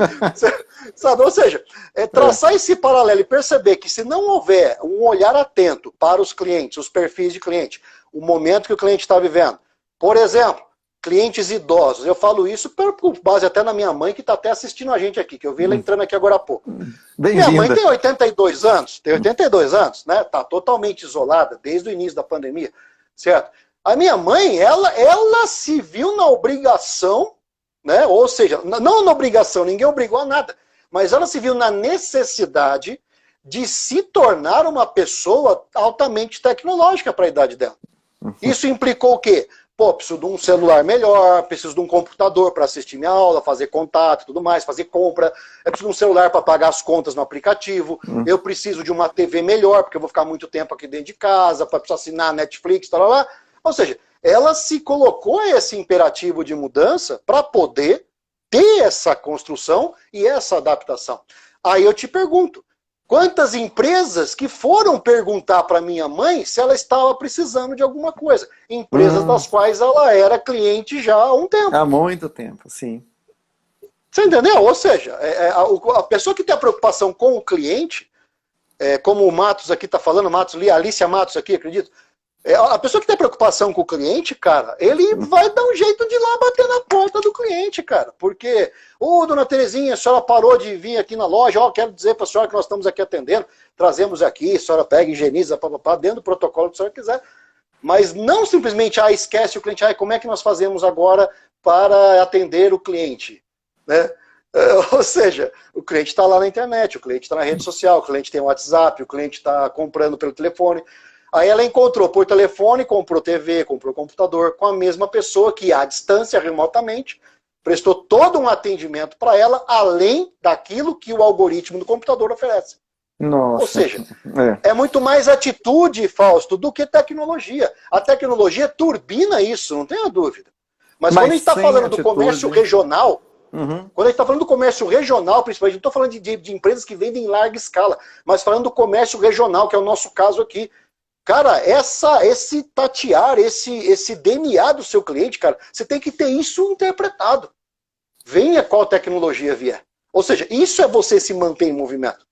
Sabe? Ou seja, traçar esse paralelo e perceber que se não houver um olhar atento para os clientes, os perfis de cliente, o momento que o cliente está vivendo. Por exemplo, clientes idosos. Eu falo isso por base até na minha mãe, que está até assistindo a gente aqui, que eu vi ela entrando aqui agora há pouco. Minha mãe tem 82 anos, né? Está totalmente isolada desde o início da pandemia, certo? A minha mãe, ela se viu na obrigação, né? Ou seja, não na obrigação, ninguém obrigou a nada, mas ela se viu na necessidade de se tornar uma pessoa altamente tecnológica para a idade dela. Isso implicou o quê? Pô, preciso de um celular melhor, preciso de um computador para assistir minha aula, fazer contato e tudo mais, fazer compra. Eu preciso de um celular para pagar as contas no aplicativo. Eu preciso de uma TV melhor, porque eu vou ficar muito tempo aqui dentro de casa, para precisar assinar a Netflix, tal, lá. Ou seja, ela se colocou esse imperativo de mudança para poder ter essa construção e essa adaptação. Aí eu te pergunto, quantas empresas que foram perguntar para minha mãe se ela estava precisando de alguma coisa? Empresas das quais ela era cliente já há um tempo. Há muito tempo, sim. Você entendeu? Ou seja, a pessoa que tem a preocupação com o cliente, como o Matos aqui está falando, a Alicia Matos aqui, acredito, a pessoa que tem preocupação com o cliente, cara, ele vai dar um jeito de ir lá bater na porta do cliente, cara. Porque, dona Terezinha, a senhora parou de vir aqui na loja, quero dizer para a senhora que nós estamos aqui atendendo, trazemos aqui, a senhora pega, higieniza, dentro do protocolo que a senhora quiser. Mas não simplesmente, esquece o cliente, como é que nós fazemos agora para atender o cliente? Né? Ou seja, o cliente está lá na internet, o cliente está na rede social, o cliente tem o WhatsApp, o cliente está comprando pelo telefone. Aí ela encontrou por telefone, comprou TV, comprou computador com a mesma pessoa que, à distância, remotamente, prestou todo um atendimento para ela, além daquilo que o algoritmo do computador oferece. Nossa. Ou seja, é muito mais atitude, Fausto, do que tecnologia. A tecnologia turbina isso, não tenha dúvida. Mas quando a gente está falando do comércio regional, quando a gente está falando do comércio regional, principalmente, não estou falando de empresas que vendem em larga escala, mas falando do comércio regional, que é o nosso caso aqui. Cara, esse tatear, esse DNA do seu cliente, cara, você tem que ter isso interpretado. Venha qual tecnologia vier. Ou seja, isso é você se manter em movimento.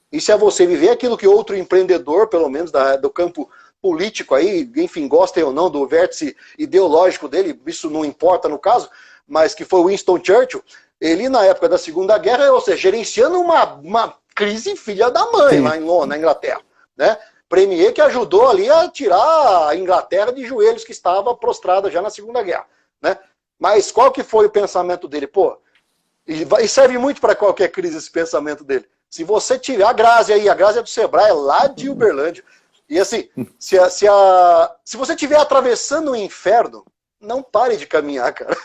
Isso é você viver aquilo que outro empreendedor, pelo menos do campo político aí, enfim, gostem ou não do vértice ideológico dele, isso não importa no caso, mas que foi Winston Churchill, ele na época da Segunda Guerra, ou seja, gerenciando uma crise filha da mãe lá na Inglaterra, né? Premier que ajudou ali a tirar a Inglaterra de joelhos, que estava prostrada já na Segunda Guerra, né? Mas qual que foi o pensamento dele? E serve muito para qualquer crise esse pensamento dele. Se você tiver a Grazi aí, a Grazi é do Sebrae, é lá de Uberlândia. E assim, se você estiver atravessando o inferno, não pare de caminhar, cara.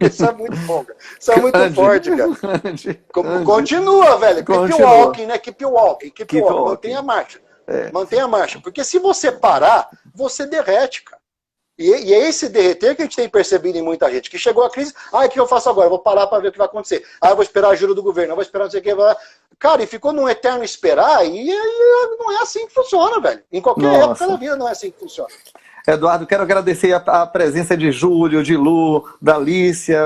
Isso é muito bom, cara. Isso é muito forte, cara. Continua, velho. Keep walking, né? Keep walking. Mantenha a marcha. Mantenha a marcha. Porque se você parar, você derrete, cara. E é esse derreter que a gente tem percebido em muita gente. Que chegou a crise, o que eu faço agora? Eu vou parar para ver o que vai acontecer. Eu vou esperar a ajuda do governo, eu vou esperar não sei o que. Cara, e ficou num eterno esperar, e não é assim que funciona, velho. Em qualquer época da vida não é assim que funciona. Eduardo, quero agradecer a presença de Júlio, de Lu, da Alicia,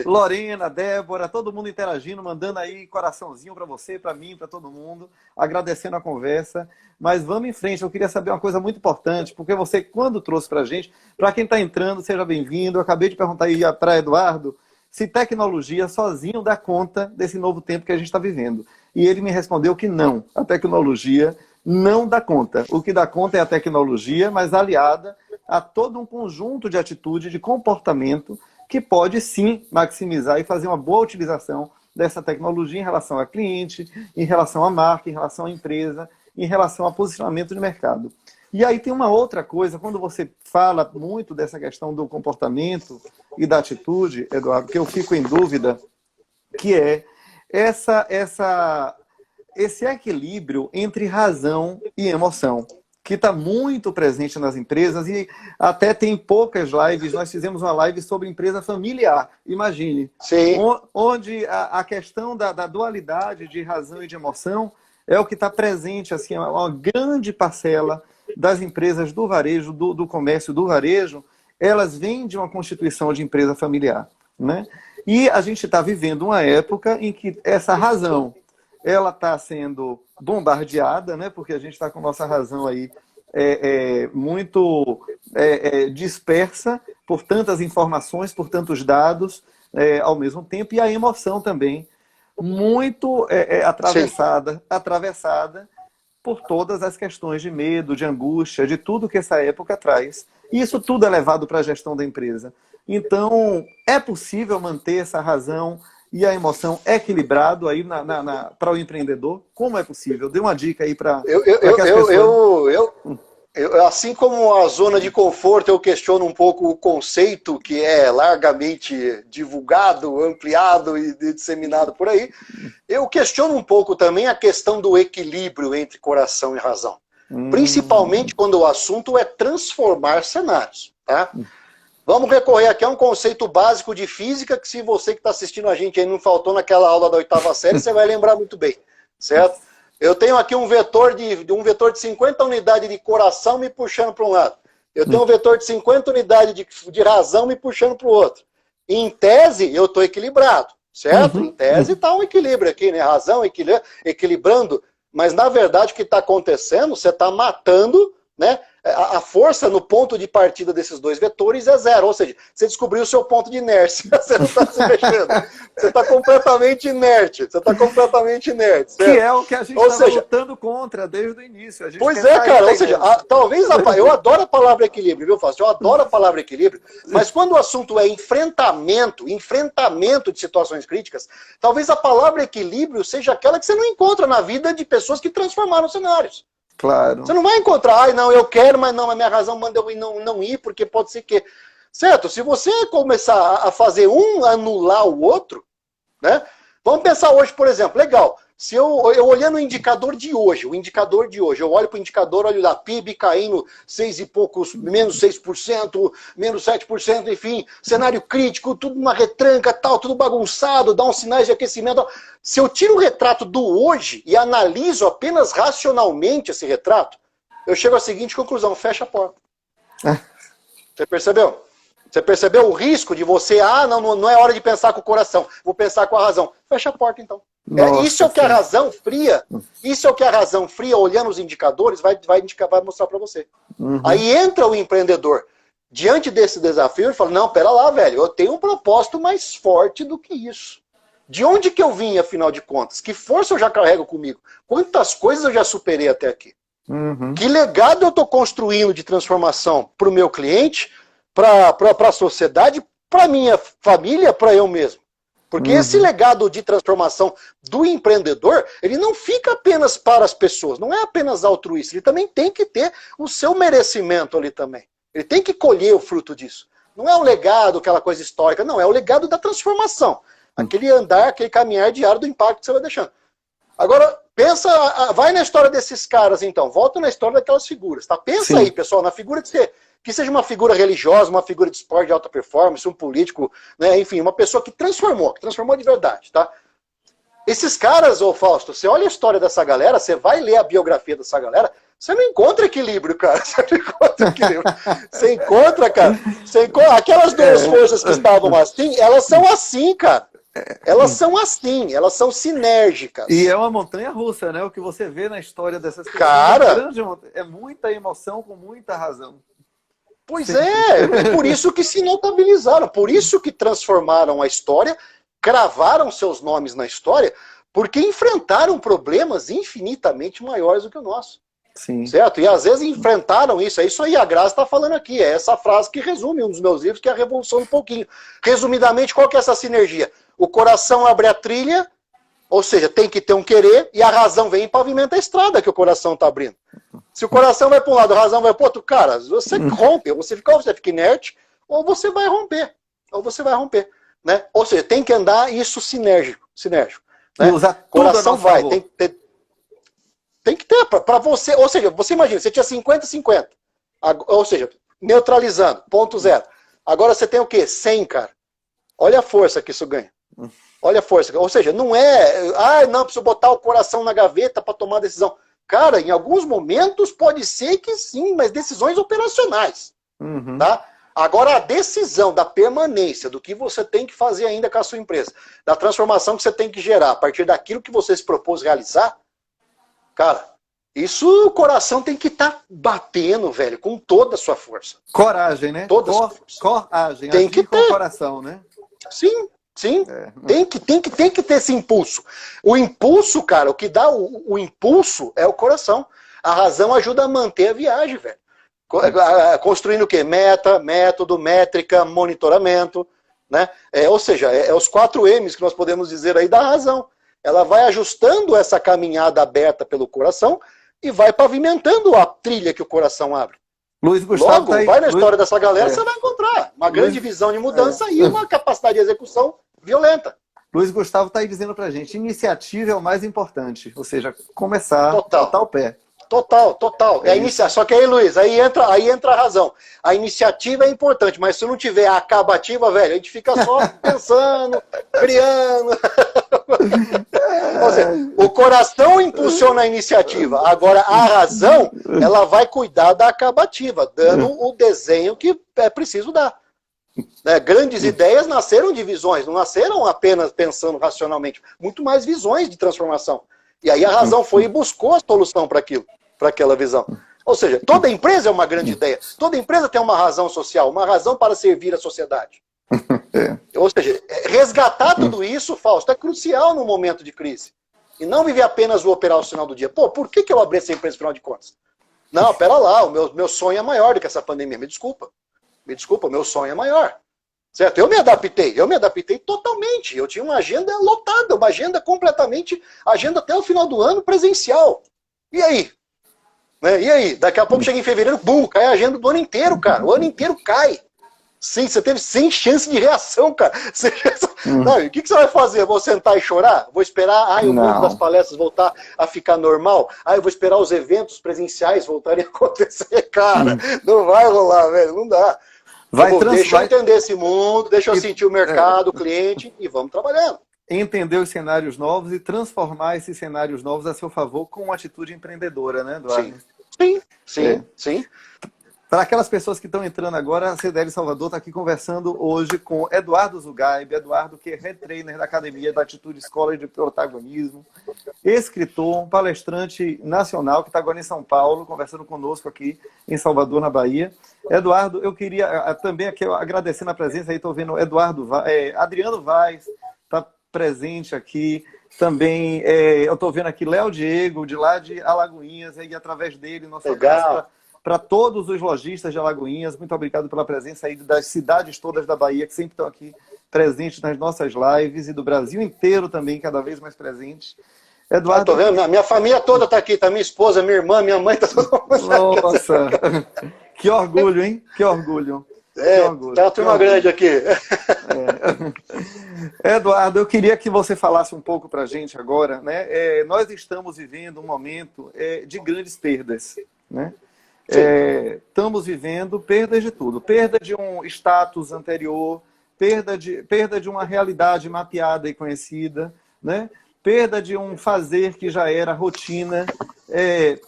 Lorena, Débora, todo mundo interagindo, mandando aí coraçãozinho para você, para mim, para todo mundo, agradecendo a conversa. Mas vamos em frente, eu queria saber uma coisa muito importante, porque você, quando trouxe para a gente, para quem está entrando, seja bem-vindo. Eu acabei de perguntar aí para Eduardo se tecnologia sozinho dá conta desse novo tempo que a gente está vivendo. E ele me respondeu que não, a tecnologia não dá conta. O que dá conta é a tecnologia, mas aliada a todo um conjunto de atitude, de comportamento, que pode sim maximizar e fazer uma boa utilização dessa tecnologia em relação a cliente, em relação à marca, em relação à empresa, em relação a posicionamento de mercado. E aí tem uma outra coisa, quando você fala muito dessa questão do comportamento e da atitude, Eduardo, que eu fico em dúvida, que é esse equilíbrio entre razão e emoção, que está muito presente nas empresas e até tem poucas lives. Nós fizemos uma live sobre empresa familiar, imagine. Sim. Onde a questão da dualidade de razão e de emoção é o que está presente, assim, uma grande parcela das empresas do varejo, do comércio do varejo, elas vêm de uma constituição de empresa familiar, né? E a gente está vivendo uma época em que essa razão ela está sendo bombardeada, né? Porque a gente está com nossa razão aí muito dispersa por tantas informações, por tantos dados ao mesmo tempo, e a emoção também muito atravessada por todas as questões de medo, de angústia, de tudo que essa época traz. E isso tudo é levado para a gestão da empresa. Então, é possível manter essa razão e a emoção equilibrado aí para o empreendedor? Como é possível? Dê uma dica aí para que as pessoas... Assim como a zona de conforto, eu questiono um pouco o conceito que é largamente divulgado, ampliado e disseminado por aí. Eu questiono um pouco também a questão do equilíbrio entre coração e razão. Principalmente quando o assunto é transformar cenários, tá? Vamos recorrer aqui a um conceito básico de física que, se você que está assistindo a gente aí não faltou naquela aula da 8ª série, você vai lembrar muito bem, certo? Eu tenho aqui um vetor de 50 unidades de coração me puxando para um lado. Eu tenho um vetor de 50 unidades de razão me puxando para o outro. Em tese, eu estou equilibrado, certo? Em tese está um equilíbrio aqui, né? Razão equilibrando. Mas, na verdade, o que está acontecendo, você está matando, né? A força no ponto de partida desses dois vetores é zero, ou seja, você descobriu o seu ponto de inércia, você não está se mexendo, você está completamente inerte, certo? Que é o que a gente está lutando contra desde o início. Pois é, cara, ou seja, talvez, eu adoro a palavra equilíbrio, viu, Fausto? Eu adoro a palavra equilíbrio, mas quando o assunto é enfrentamento de situações críticas, talvez a palavra equilíbrio seja aquela que você não encontra na vida de pessoas que transformaram cenários. Claro. Você não vai encontrar, não, eu quero, mas não, a minha razão manda eu não ir, porque pode ser que... Certo? Se você começar a fazer um anular o outro, né? Vamos pensar hoje, por exemplo, legal, se eu olhando o indicador de hoje, eu olho para o indicador, olho lá, PIB caindo 6 e poucos, menos 6%, menos 7%, enfim, cenário crítico, tudo uma retranca, tal, tudo bagunçado, dá uns sinais de aquecimento. Se eu tiro o retrato do hoje e analiso apenas racionalmente esse retrato, eu chego à seguinte conclusão: fecha a porta. Você percebeu? Você percebeu o risco de você, não é hora de pensar com o coração, vou pensar com a razão. Fecha a porta, então. Isso é o que a razão fria, olhando os indicadores, vai mostrar para você. Aí entra o empreendedor, diante desse desafio, e fala, não, pera lá, velho, eu tenho um propósito mais forte do que isso. De onde que eu vim, afinal de contas? Que força eu já carrego comigo? Quantas coisas eu já superei até aqui? Que legado eu estou construindo de transformação para o meu cliente, para a sociedade, para minha família, para eu mesmo? Porque esse legado de transformação do empreendedor, ele não fica apenas para as pessoas, não é apenas altruísta, ele também tem que ter o seu merecimento ali também. Ele tem que colher o fruto disso. Não é um legado, aquela coisa histórica, não, é o legado da transformação. Aquele andar, aquele caminhar diário do impacto que você vai deixando. Agora, pensa, vai na história desses caras então, volta na história daquelas figuras, tá? Pensa aí, pessoal, na figura de ser, que seja uma figura religiosa, uma figura de esporte de alta performance, um político, né, enfim, uma pessoa que transformou de verdade, tá? Esses caras, ô Fausto, você olha a história dessa galera, você vai ler a biografia dessa galera, você não encontra equilíbrio, cara. Você não encontra equilíbrio. Você encontra, cara. Aquelas duas forças que estavam assim, elas são assim, cara. Elas são assim, elas são sinérgicas. E é uma montanha russa, né? O que você vê na história dessas pessoas. Cara, é muita emoção com muita razão. Pois é por isso que se notabilizaram, por isso que transformaram a história, cravaram seus nomes na história, porque enfrentaram problemas infinitamente maiores do que o nosso. Sim. Certo? E às vezes enfrentaram isso. É isso aí, a Graça está falando aqui. É essa frase que resume um dos meus livros, que é a Revolução do Pouquinho. Resumidamente, qual que é essa sinergia? O coração abre a trilha, ou seja, tem que ter um querer, e a razão vem e pavimenta a estrada que o coração está abrindo. Se o coração vai para um lado, a razão vai para o outro, cara, você rompe, você fica inerte, ou você vai romper. Né? Ou seja, tem que andar isso sinérgico. Né? E usar tudo coração vai, tem que ter para você, ou seja, você imagina, você tinha 50-50, ou seja, neutralizando, ponto zero. Agora você tem o quê? 100, cara. Olha a força que isso ganha. Olha a força. Ou seja, não é, não, preciso botar o coração na gaveta para tomar decisão. Cara, em alguns momentos pode ser que sim, mas decisões operacionais. Tá? Agora, a decisão da permanência, do que você tem que fazer ainda com a sua empresa, da transformação que você tem que gerar a partir daquilo que você se propôs realizar, cara, isso o coração tem que estar batendo, velho, com toda a sua força. Coragem, né? Toda a sua força. Coragem. Tem que ter. Com o coração, né? Sim. Tem que ter esse impulso. O impulso, cara, o que dá o impulso é o coração. A razão ajuda a manter a viagem, velho. Construindo o quê? Meta, método, métrica, monitoramento, né? Ou seja, os 4 M's que nós podemos dizer aí da razão. Ela vai ajustando essa caminhada aberta pelo coração e vai pavimentando a trilha que o coração abre. Luiz Gustavo Logo, tá aí. vai na história dessa galera, você vai encontrar uma grande visão de mudança e uma capacidade de execução violenta. Luiz Gustavo está aí dizendo pra gente, iniciativa é o mais importante, ou seja, começar, botar o pé. Total. Só que aí, Luiz, aí entra a razão. A iniciativa é importante, mas se não tiver a acabativa, velho, a gente fica só pensando, criando. Ou seja, o coração impulsiona a iniciativa. Agora, a razão, ela vai cuidar da acabativa, dando o desenho que é preciso dar. Né? Grandes ideias nasceram de visões, não nasceram apenas pensando racionalmente. Muito mais visões de transformação. E aí a razão foi e buscou a solução para aquilo, para aquela visão. Ou seja, toda empresa é uma grande ideia. Toda empresa tem uma razão social, uma razão para servir a sociedade. Ou seja, resgatar tudo isso, Fausto, é crucial no momento de crise. E não viver apenas o operacional do dia. Pô, por que eu abri essa empresa, afinal de contas? Não, pera lá, o meu sonho é maior do que essa pandemia. Me desculpa, o meu sonho é maior. Certo? Eu me adaptei totalmente. Eu tinha uma agenda lotada, uma agenda completamente, agenda até o final do ano presencial. E aí? Né? E aí? Daqui a pouco chega em fevereiro, bum, cai a agenda do ano inteiro, cara. O ano inteiro cai. Sim, você teve sem chance de reação, cara. Não, o que você vai fazer? Vou sentar e chorar? Vou esperar o mundo das palestras voltar a ficar normal? Eu vou esperar os eventos presenciais voltarem a acontecer? Cara, não vai rolar, velho, não dá. Deixa eu entender esse mundo, deixa eu sentir o mercado, o cliente, e vamos trabalhando. Entender os cenários novos e transformar esses cenários novos a seu favor com uma atitude empreendedora, né, Eduardo? Sim. Para aquelas pessoas que estão entrando agora, a CDL Salvador está aqui conversando hoje com Eduardo Zugaib. Eduardo, que é head trainer da Academia da Atitude Escola de Protagonismo, escritor, palestrante nacional, que está agora em São Paulo, conversando conosco aqui em Salvador, na Bahia. Eduardo, eu queria também aqui agradecer a presença aí, estou vendo Adriano Vaz está presente aqui. Também eu estou vendo aqui Léo Diego, de lá de Alagoinhas, e através dele, nossa graça para todos os lojistas de Alagoinhas. Muito obrigado pela presença aí das cidades todas da Bahia, que sempre estão aqui presente nas nossas lives e do Brasil inteiro também, cada vez mais presente. Eduardo, tô vendo, minha família toda está aqui, tá minha esposa, minha irmã, minha mãe, tá todo mundo. Nossa, que orgulho, hein? Que orgulho. É, tá uma turma grande aqui. Eduardo, eu queria que você falasse um pouco para a gente agora, né? Nós estamos vivendo um momento de grandes perdas, né? Estamos vivendo perdas de tudo. Perda de um status anterior, perda de uma realidade mapeada e conhecida, né? Perda de um fazer que já era rotina,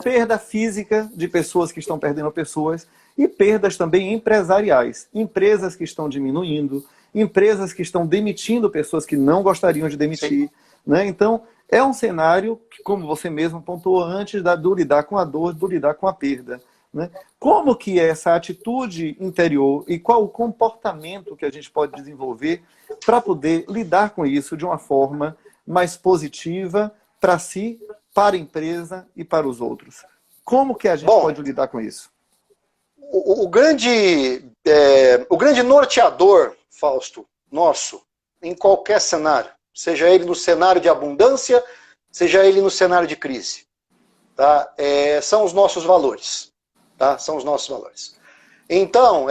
perda física de pessoas que estão perdendo pessoas e perdas também empresariais. Empresas que estão diminuindo, empresas que estão demitindo pessoas que não gostariam de demitir, né? Então, é um cenário que, como você mesmo pontuou antes, do lidar com a dor, do lidar com a perda, né? Como que é essa atitude interior e qual o comportamento que a gente pode desenvolver para poder lidar com isso de uma forma mais positiva para si, para a empresa e para os outros? Como que a gente pode lidar com isso? O grande norteador, Fausto, nosso, em qualquer cenário, seja ele no cenário de abundância, seja ele no cenário de crise, tá? São os nossos valores. Tá? São os nossos valores. Então,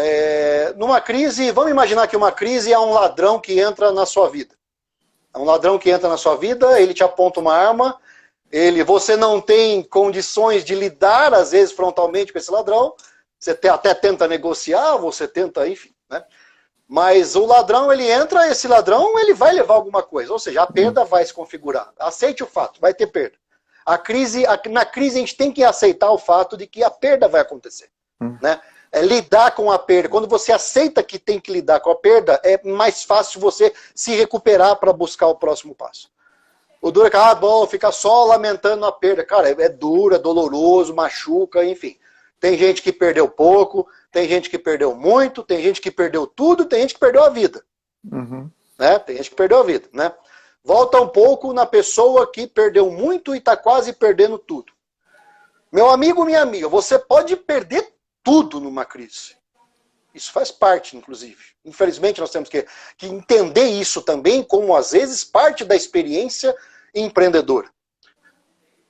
numa crise, vamos imaginar que uma crise é um ladrão que entra na sua vida. É um ladrão que entra na sua vida, ele te aponta uma arma, você não tem condições de lidar, às vezes, frontalmente com esse ladrão, você até tenta negociar, você tenta, enfim, né? Mas o ladrão, ele entra, esse ladrão, ele vai levar alguma coisa, ou seja, a perda vai se configurar. Aceite o fato, vai ter perda. Na crise a gente tem que aceitar o fato de que a perda vai acontecer. Né? Lidar com a perda. Quando você aceita que tem que lidar com a perda, é mais fácil você se recuperar para buscar o próximo passo. O duro é que, bom, fica só lamentando a perda. Cara, é duro, é doloroso, machuca, enfim. Tem gente que perdeu pouco, tem gente que perdeu muito, tem gente que perdeu tudo, tem gente que perdeu a vida. Né? Tem gente que perdeu a vida, né? Volta um pouco na pessoa que perdeu muito e está quase perdendo tudo. Meu amigo, minha amiga, você pode perder tudo numa crise. Isso faz parte, inclusive. Infelizmente, nós temos que entender isso também como, às vezes, parte da experiência empreendedora.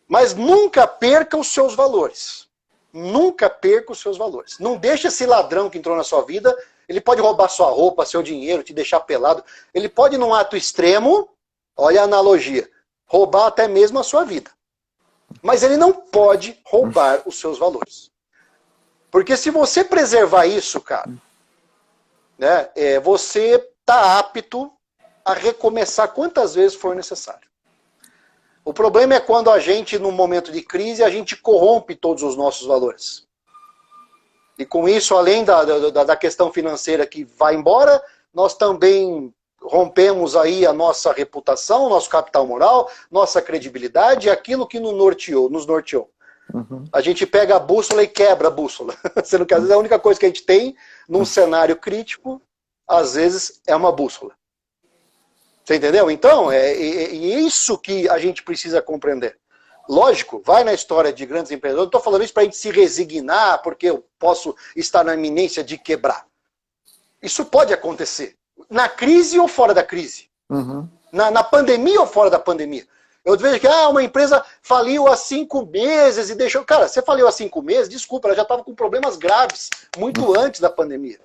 Mas nunca perca os seus valores. Nunca perca os seus valores. Não deixe esse ladrão que entrou na sua vida, ele pode roubar sua roupa, seu dinheiro, te deixar pelado. Ele pode, num ato extremo, olha a analogia, roubar até mesmo a sua vida. Mas ele não pode roubar os seus valores. Porque se você preservar isso, cara, né, você está apto a recomeçar quantas vezes for necessário. O problema é quando a gente, num momento de crise, a gente corrompe todos os nossos valores. E com isso, além da questão financeira que vai embora, nós também rompemos aí a nossa reputação, nosso capital moral, nossa credibilidade, aquilo que nos norteou. A gente pega a bússola e quebra a bússola. Sendo que às vezes a única coisa que a gente tem num cenário crítico, às vezes é uma bússola. Você entendeu? Então, é isso que a gente precisa compreender. Lógico, vai na história de grandes empreendedores, não estou falando isso para a gente se resignar, porque eu posso estar na iminência de quebrar. Isso pode acontecer. Na crise ou fora da crise. Na pandemia ou fora da pandemia. Eu vejo que uma empresa faliu há 5 meses e deixou... Cara, você faliu há 5 meses, desculpa, ela já estava com problemas graves, muito antes da pandemia.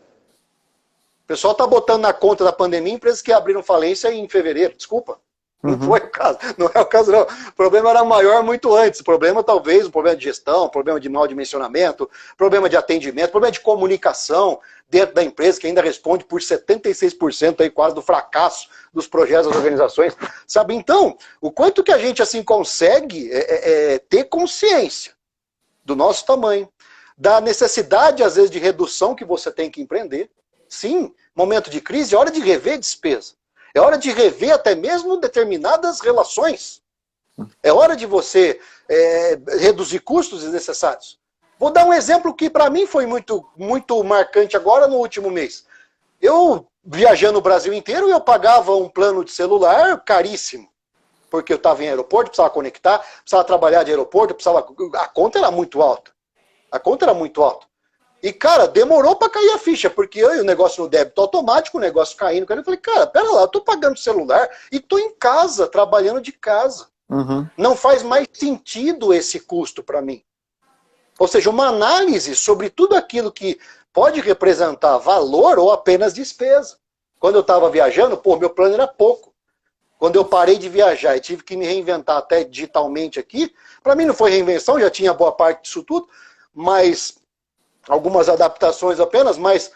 O pessoal está botando na conta da pandemia empresas que abriram falência em fevereiro, desculpa. Não foi o caso, não é o caso não. O problema era maior muito antes. O problema talvez, um problema de gestão, problema de mau dimensionamento, problema de atendimento, problema de comunicação dentro da empresa, que ainda responde por 76% aí quase do fracasso dos projetos das organizações. Sabe, então, o quanto que a gente assim consegue ter consciência do nosso tamanho, da necessidade às vezes de redução que você tem que empreender. Sim, momento de crise, é hora de rever despesa. É hora de rever até mesmo determinadas relações. É hora de você reduzir custos desnecessários. Vou dar um exemplo que para mim foi muito, muito marcante agora no último mês. Eu, viajando o Brasil inteiro, eu pagava um plano de celular caríssimo. Porque eu estava em aeroporto, precisava conectar, precisava trabalhar de aeroporto, a conta era muito alta. A conta era muito alta. E, cara, demorou para cair a ficha, porque eu e o negócio no débito automático, o negócio caindo. Eu falei, cara, pera lá, eu tô pagando celular e tô em casa, trabalhando de casa. Uhum. Não faz mais sentido esse custo para mim. Ou seja, uma análise sobre tudo aquilo que pode representar valor ou apenas despesa. Quando eu estava viajando, pô, meu plano era pouco. Quando eu parei de viajar e tive que me reinventar até digitalmente aqui, para mim não foi reinvenção, já tinha boa parte disso tudo, mas algumas adaptações apenas, mas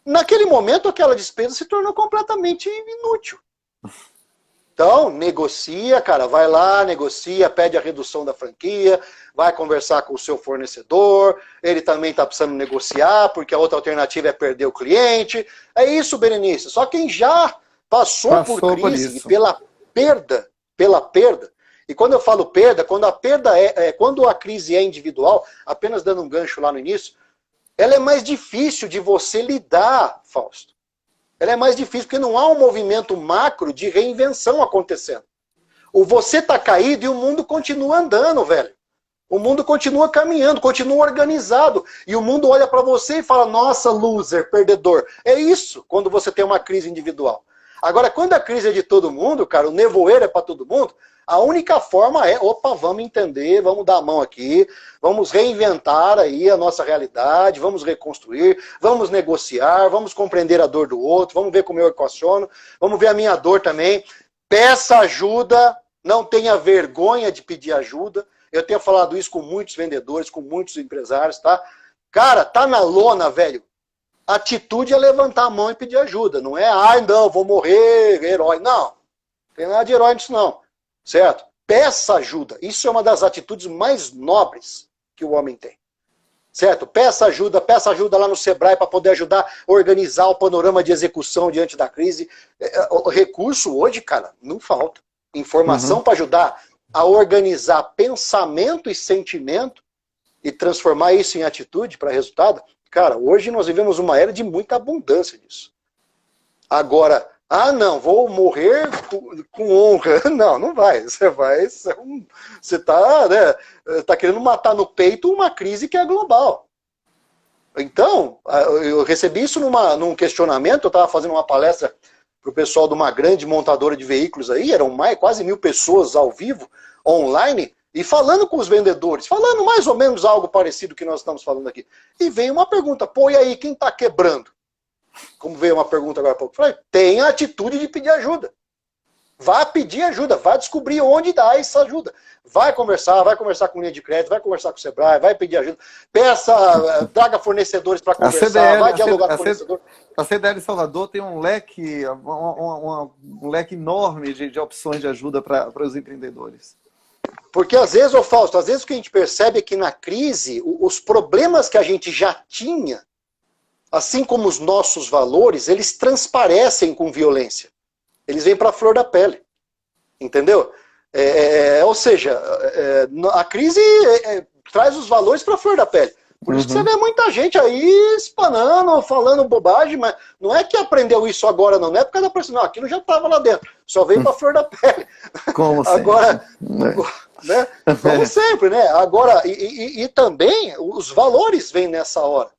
naquele momento aquela despesa se tornou completamente inútil. Então, negocia, cara, vai lá, negocia, pede a redução da franquia, vai conversar com o seu fornecedor, ele também está precisando negociar, porque a outra alternativa é perder o cliente. É isso, Berenice. Só quem já passou por crise e pela perda, e quando eu falo perda, quando quando a crise é individual, apenas dando um gancho lá no início, ela é mais difícil de você lidar, Fausto. Ela é mais difícil porque não há um movimento macro de reinvenção acontecendo. O você tá caído e o mundo continua andando, velho. O mundo continua caminhando, continua organizado. E o mundo olha para você e fala, nossa, loser, perdedor. É isso quando você tem uma crise individual. Agora, quando a crise é de todo mundo, cara, o nevoeiro é para todo mundo, a única forma é, opa, vamos entender, vamos dar a mão aqui, vamos reinventar aí a nossa realidade, vamos reconstruir, vamos negociar, vamos compreender a dor do outro, vamos ver como eu equaciono, vamos ver a minha dor também. Peça ajuda, não tenha vergonha de pedir ajuda. Eu tenho falado isso com muitos vendedores, com muitos empresários, tá? Cara, tá na lona, velho. Atitude é levantar a mão e pedir ajuda. Não é, ai, não, vou morrer, herói. Não tem nada de herói nisso, não. Certo? Peça ajuda. Isso é uma das atitudes mais nobres que o homem tem. Certo? Peça ajuda lá no Sebrae para poder ajudar a organizar o panorama de execução diante da crise. O recurso hoje, cara, não falta. Informação para ajudar a organizar pensamento e sentimento e transformar isso em atitude para resultado. Cara, hoje nós vivemos uma era de muita abundância disso. Agora, ah, não, vou morrer com honra. Não, não vai. Você tá, né, tá querendo matar no peito uma crise que é global. Então, eu recebi isso num questionamento, eu estava fazendo uma palestra para o pessoal de uma grande montadora de veículos aí, eram quase 1000 pessoas ao vivo, online, e falando com os vendedores, falando mais ou menos algo parecido que nós estamos falando aqui. E veio uma pergunta, pô, e aí, quem está quebrando? Como veio uma pergunta agora há pouco, falei, tenha a atitude de pedir ajuda. Vá pedir ajuda, vá descobrir onde dá essa ajuda. Vai conversar com linha de crédito, vai conversar com o Sebrae, vai pedir ajuda. Peça, traga fornecedores para conversar, vai dialogar com o fornecedor. A CDL Salvador tem um leque, um leque enorme de opções de ajuda para os empreendedores. Porque às vezes, Fausto, às vezes o que a gente percebe é que na crise, os problemas que a gente já tinha, assim como os nossos valores, eles transparecem com violência. Eles vêm para a flor da pele. Entendeu? Ou seja, a crise traz os valores para a flor da pele. Por isso que você vê muita gente aí espanando, falando bobagem, mas não é que aprendeu isso agora, não é por causa da pressão, não, aquilo já estava lá dentro, só veio para a flor da pele. Como agora, né? Como sempre, né? Agora, e também os valores vêm nessa hora.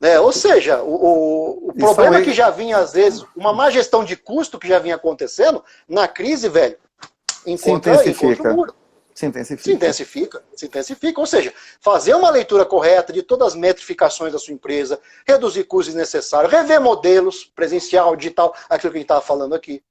Né? Ou seja, o problema que já vinha, às vezes, uma má gestão de custo que já vinha acontecendo, na crise, velho, encontra o muro. Se intensifica. Ou seja, fazer uma leitura correta de todas as metrificações da sua empresa, reduzir custos necessários, rever modelos, presencial, digital, aquilo que a gente estava falando aqui.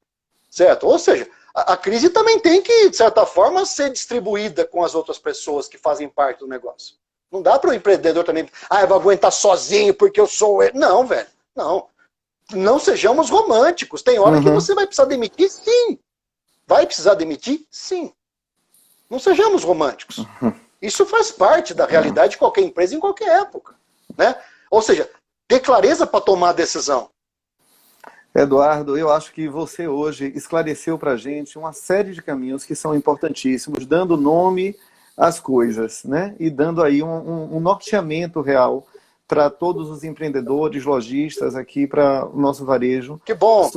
Certo? Ou seja, a crise também tem que, de certa forma, ser distribuída com as outras pessoas que fazem parte do negócio. Não dá para o empreendedor também, eu vou aguentar sozinho porque eu sou ele. Não, velho, não. Não sejamos românticos. Tem hora que você vai precisar demitir, sim. Vai precisar demitir, sim. Não sejamos românticos. Isso faz parte da realidade de qualquer empresa em qualquer época. Né? Ou seja, ter clareza para tomar a decisão. Eduardo, eu acho que você hoje esclareceu para a gente uma série de caminhos que são importantíssimos, dando nome às coisas, né? E dando aí um norteamento real para todos os empreendedores, lojistas aqui, para o nosso varejo. Que bom!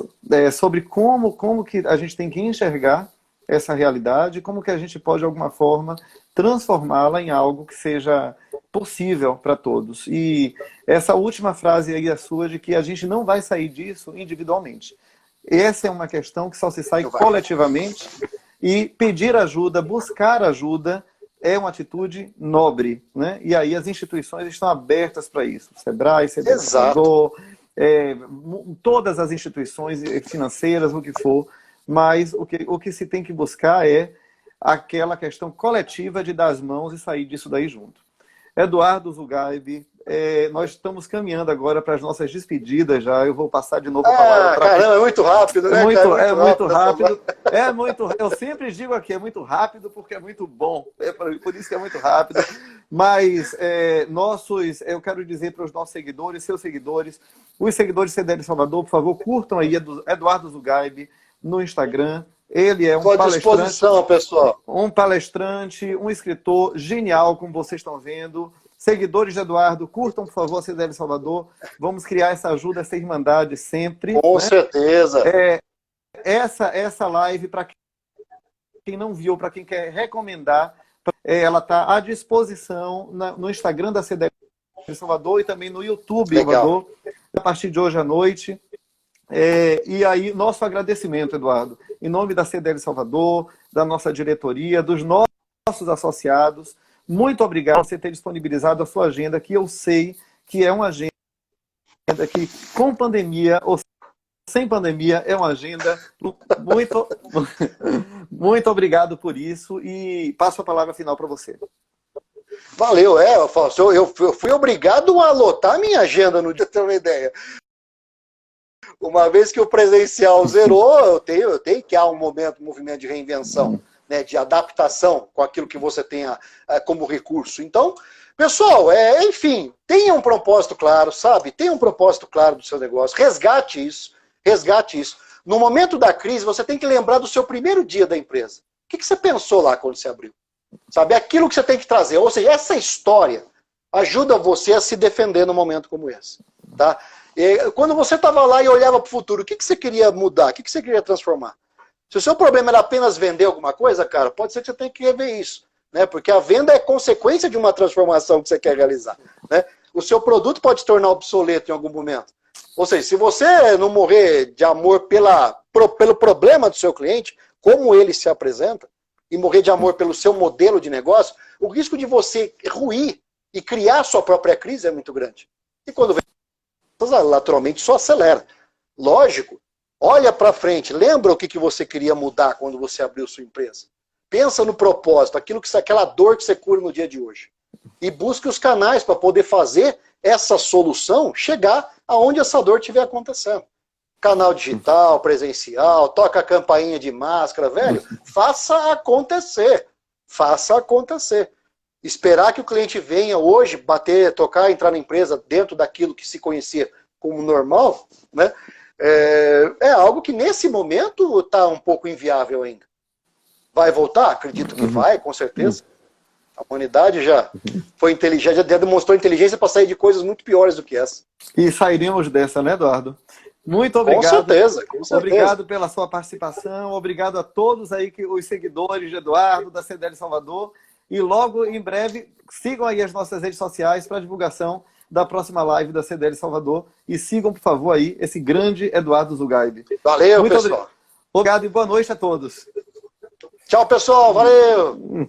Sobre como que a gente tem que enxergar essa realidade, como que a gente pode, de alguma forma, transformá-la em algo que seja possível para todos. E essa última frase aí, a sua, de que a gente não vai sair disso individualmente. Essa é uma questão que só se sai coletivamente, e pedir ajuda, buscar ajuda, é uma atitude nobre, né? E aí as instituições estão abertas para isso. Sebrae, CDL Salvador, todas as instituições financeiras, o que for, mas o que se tem que buscar é aquela questão coletiva de dar as mãos e sair disso daí junto. Eduardo Zugaib, nós estamos caminhando agora para as nossas despedidas já. Eu vou passar de novo a palavra para... Caramba, é muito rápido, né? É muito rápido. Eu sempre digo aqui, é muito rápido porque é muito bom. Por isso que é muito rápido. Mas eu quero dizer para os nossos seguidores, seus seguidores, os seguidores CDL Salvador, por favor, curtam aí Eduardo Zugaib no Instagram. Ele é um palestrante, disposição, pessoal. Um palestrante, um escritor genial, como vocês estão vendo. Seguidores de Eduardo, curtam, por favor, a CDL Salvador. Vamos criar essa ajuda, essa irmandade sempre. Com certeza. Essa live, para quem não viu, para quem quer recomendar, ela está à disposição no Instagram da CDL Salvador e também no YouTube, Salvador, a partir de hoje à noite. E aí, nosso agradecimento, Eduardo, em nome da CDL Salvador, da nossa diretoria, dos nossos associados. Muito obrigado por você ter disponibilizado a sua agenda, que eu sei que é uma agenda que, com pandemia ou sem pandemia, é uma agenda muito... Muito obrigado por isso e passo a palavra final para você. Valeu, Fausto. Eu fui obrigado a lotar a minha agenda no dia, ter uma ideia. Uma vez que o presencial zerou, eu tenho que há um movimento de reinvenção, né, de adaptação com aquilo que você tenha como recurso. Então, pessoal, enfim, tenha um propósito claro, sabe? Tenha um propósito claro do seu negócio. Resgate isso. No momento da crise, você tem que lembrar do seu primeiro dia da empresa. O que você pensou lá quando você abriu? Sabe? Aquilo que você tem que trazer. Ou seja, essa história ajuda você a se defender num momento como esse. Tá? E quando você estava lá e olhava para o futuro, o que você queria mudar? O que você queria transformar? Se o seu problema era apenas vender alguma coisa, cara, pode ser que você tenha que rever isso. Né? Porque a venda é consequência de uma transformação que você quer realizar. Né? O seu produto pode se tornar obsoleto em algum momento. Ou seja, se você não morrer de amor pelo problema do seu cliente, como ele se apresenta, e morrer de amor pelo seu modelo de negócio, o risco de você ruir e criar sua própria crise é muito grande. E quando vem, naturalmente, só acelera. Lógico, olha para frente, lembra o que você queria mudar quando você abriu sua empresa. Pensa no propósito, aquela dor que você cura no dia de hoje. E busque os canais para poder fazer essa solução chegar aonde essa dor estiver acontecendo. Canal digital, presencial, toca a campainha de máscara, velho, faça acontecer. Faça acontecer. Esperar que o cliente venha hoje, bater, tocar, entrar na empresa dentro daquilo que se conhecia como normal, né? É algo que nesse momento está um pouco inviável ainda. Vai voltar? Acredito que vai, com certeza. A humanidade já foi inteligente, já demonstrou inteligência para sair de coisas muito piores do que essa. E sairemos dessa, né, Eduardo? Muito obrigado. Com certeza. Obrigado pela sua participação. Obrigado a todos aí, os seguidores de Eduardo, da CDL Salvador. E logo, em breve, sigam aí as nossas redes sociais para divulgação da próxima live da CDL Salvador. E sigam, por favor, aí esse grande Eduardo Zugaib. Valeu, pessoal. Obrigado e boa noite a todos. Tchau, pessoal. Valeu.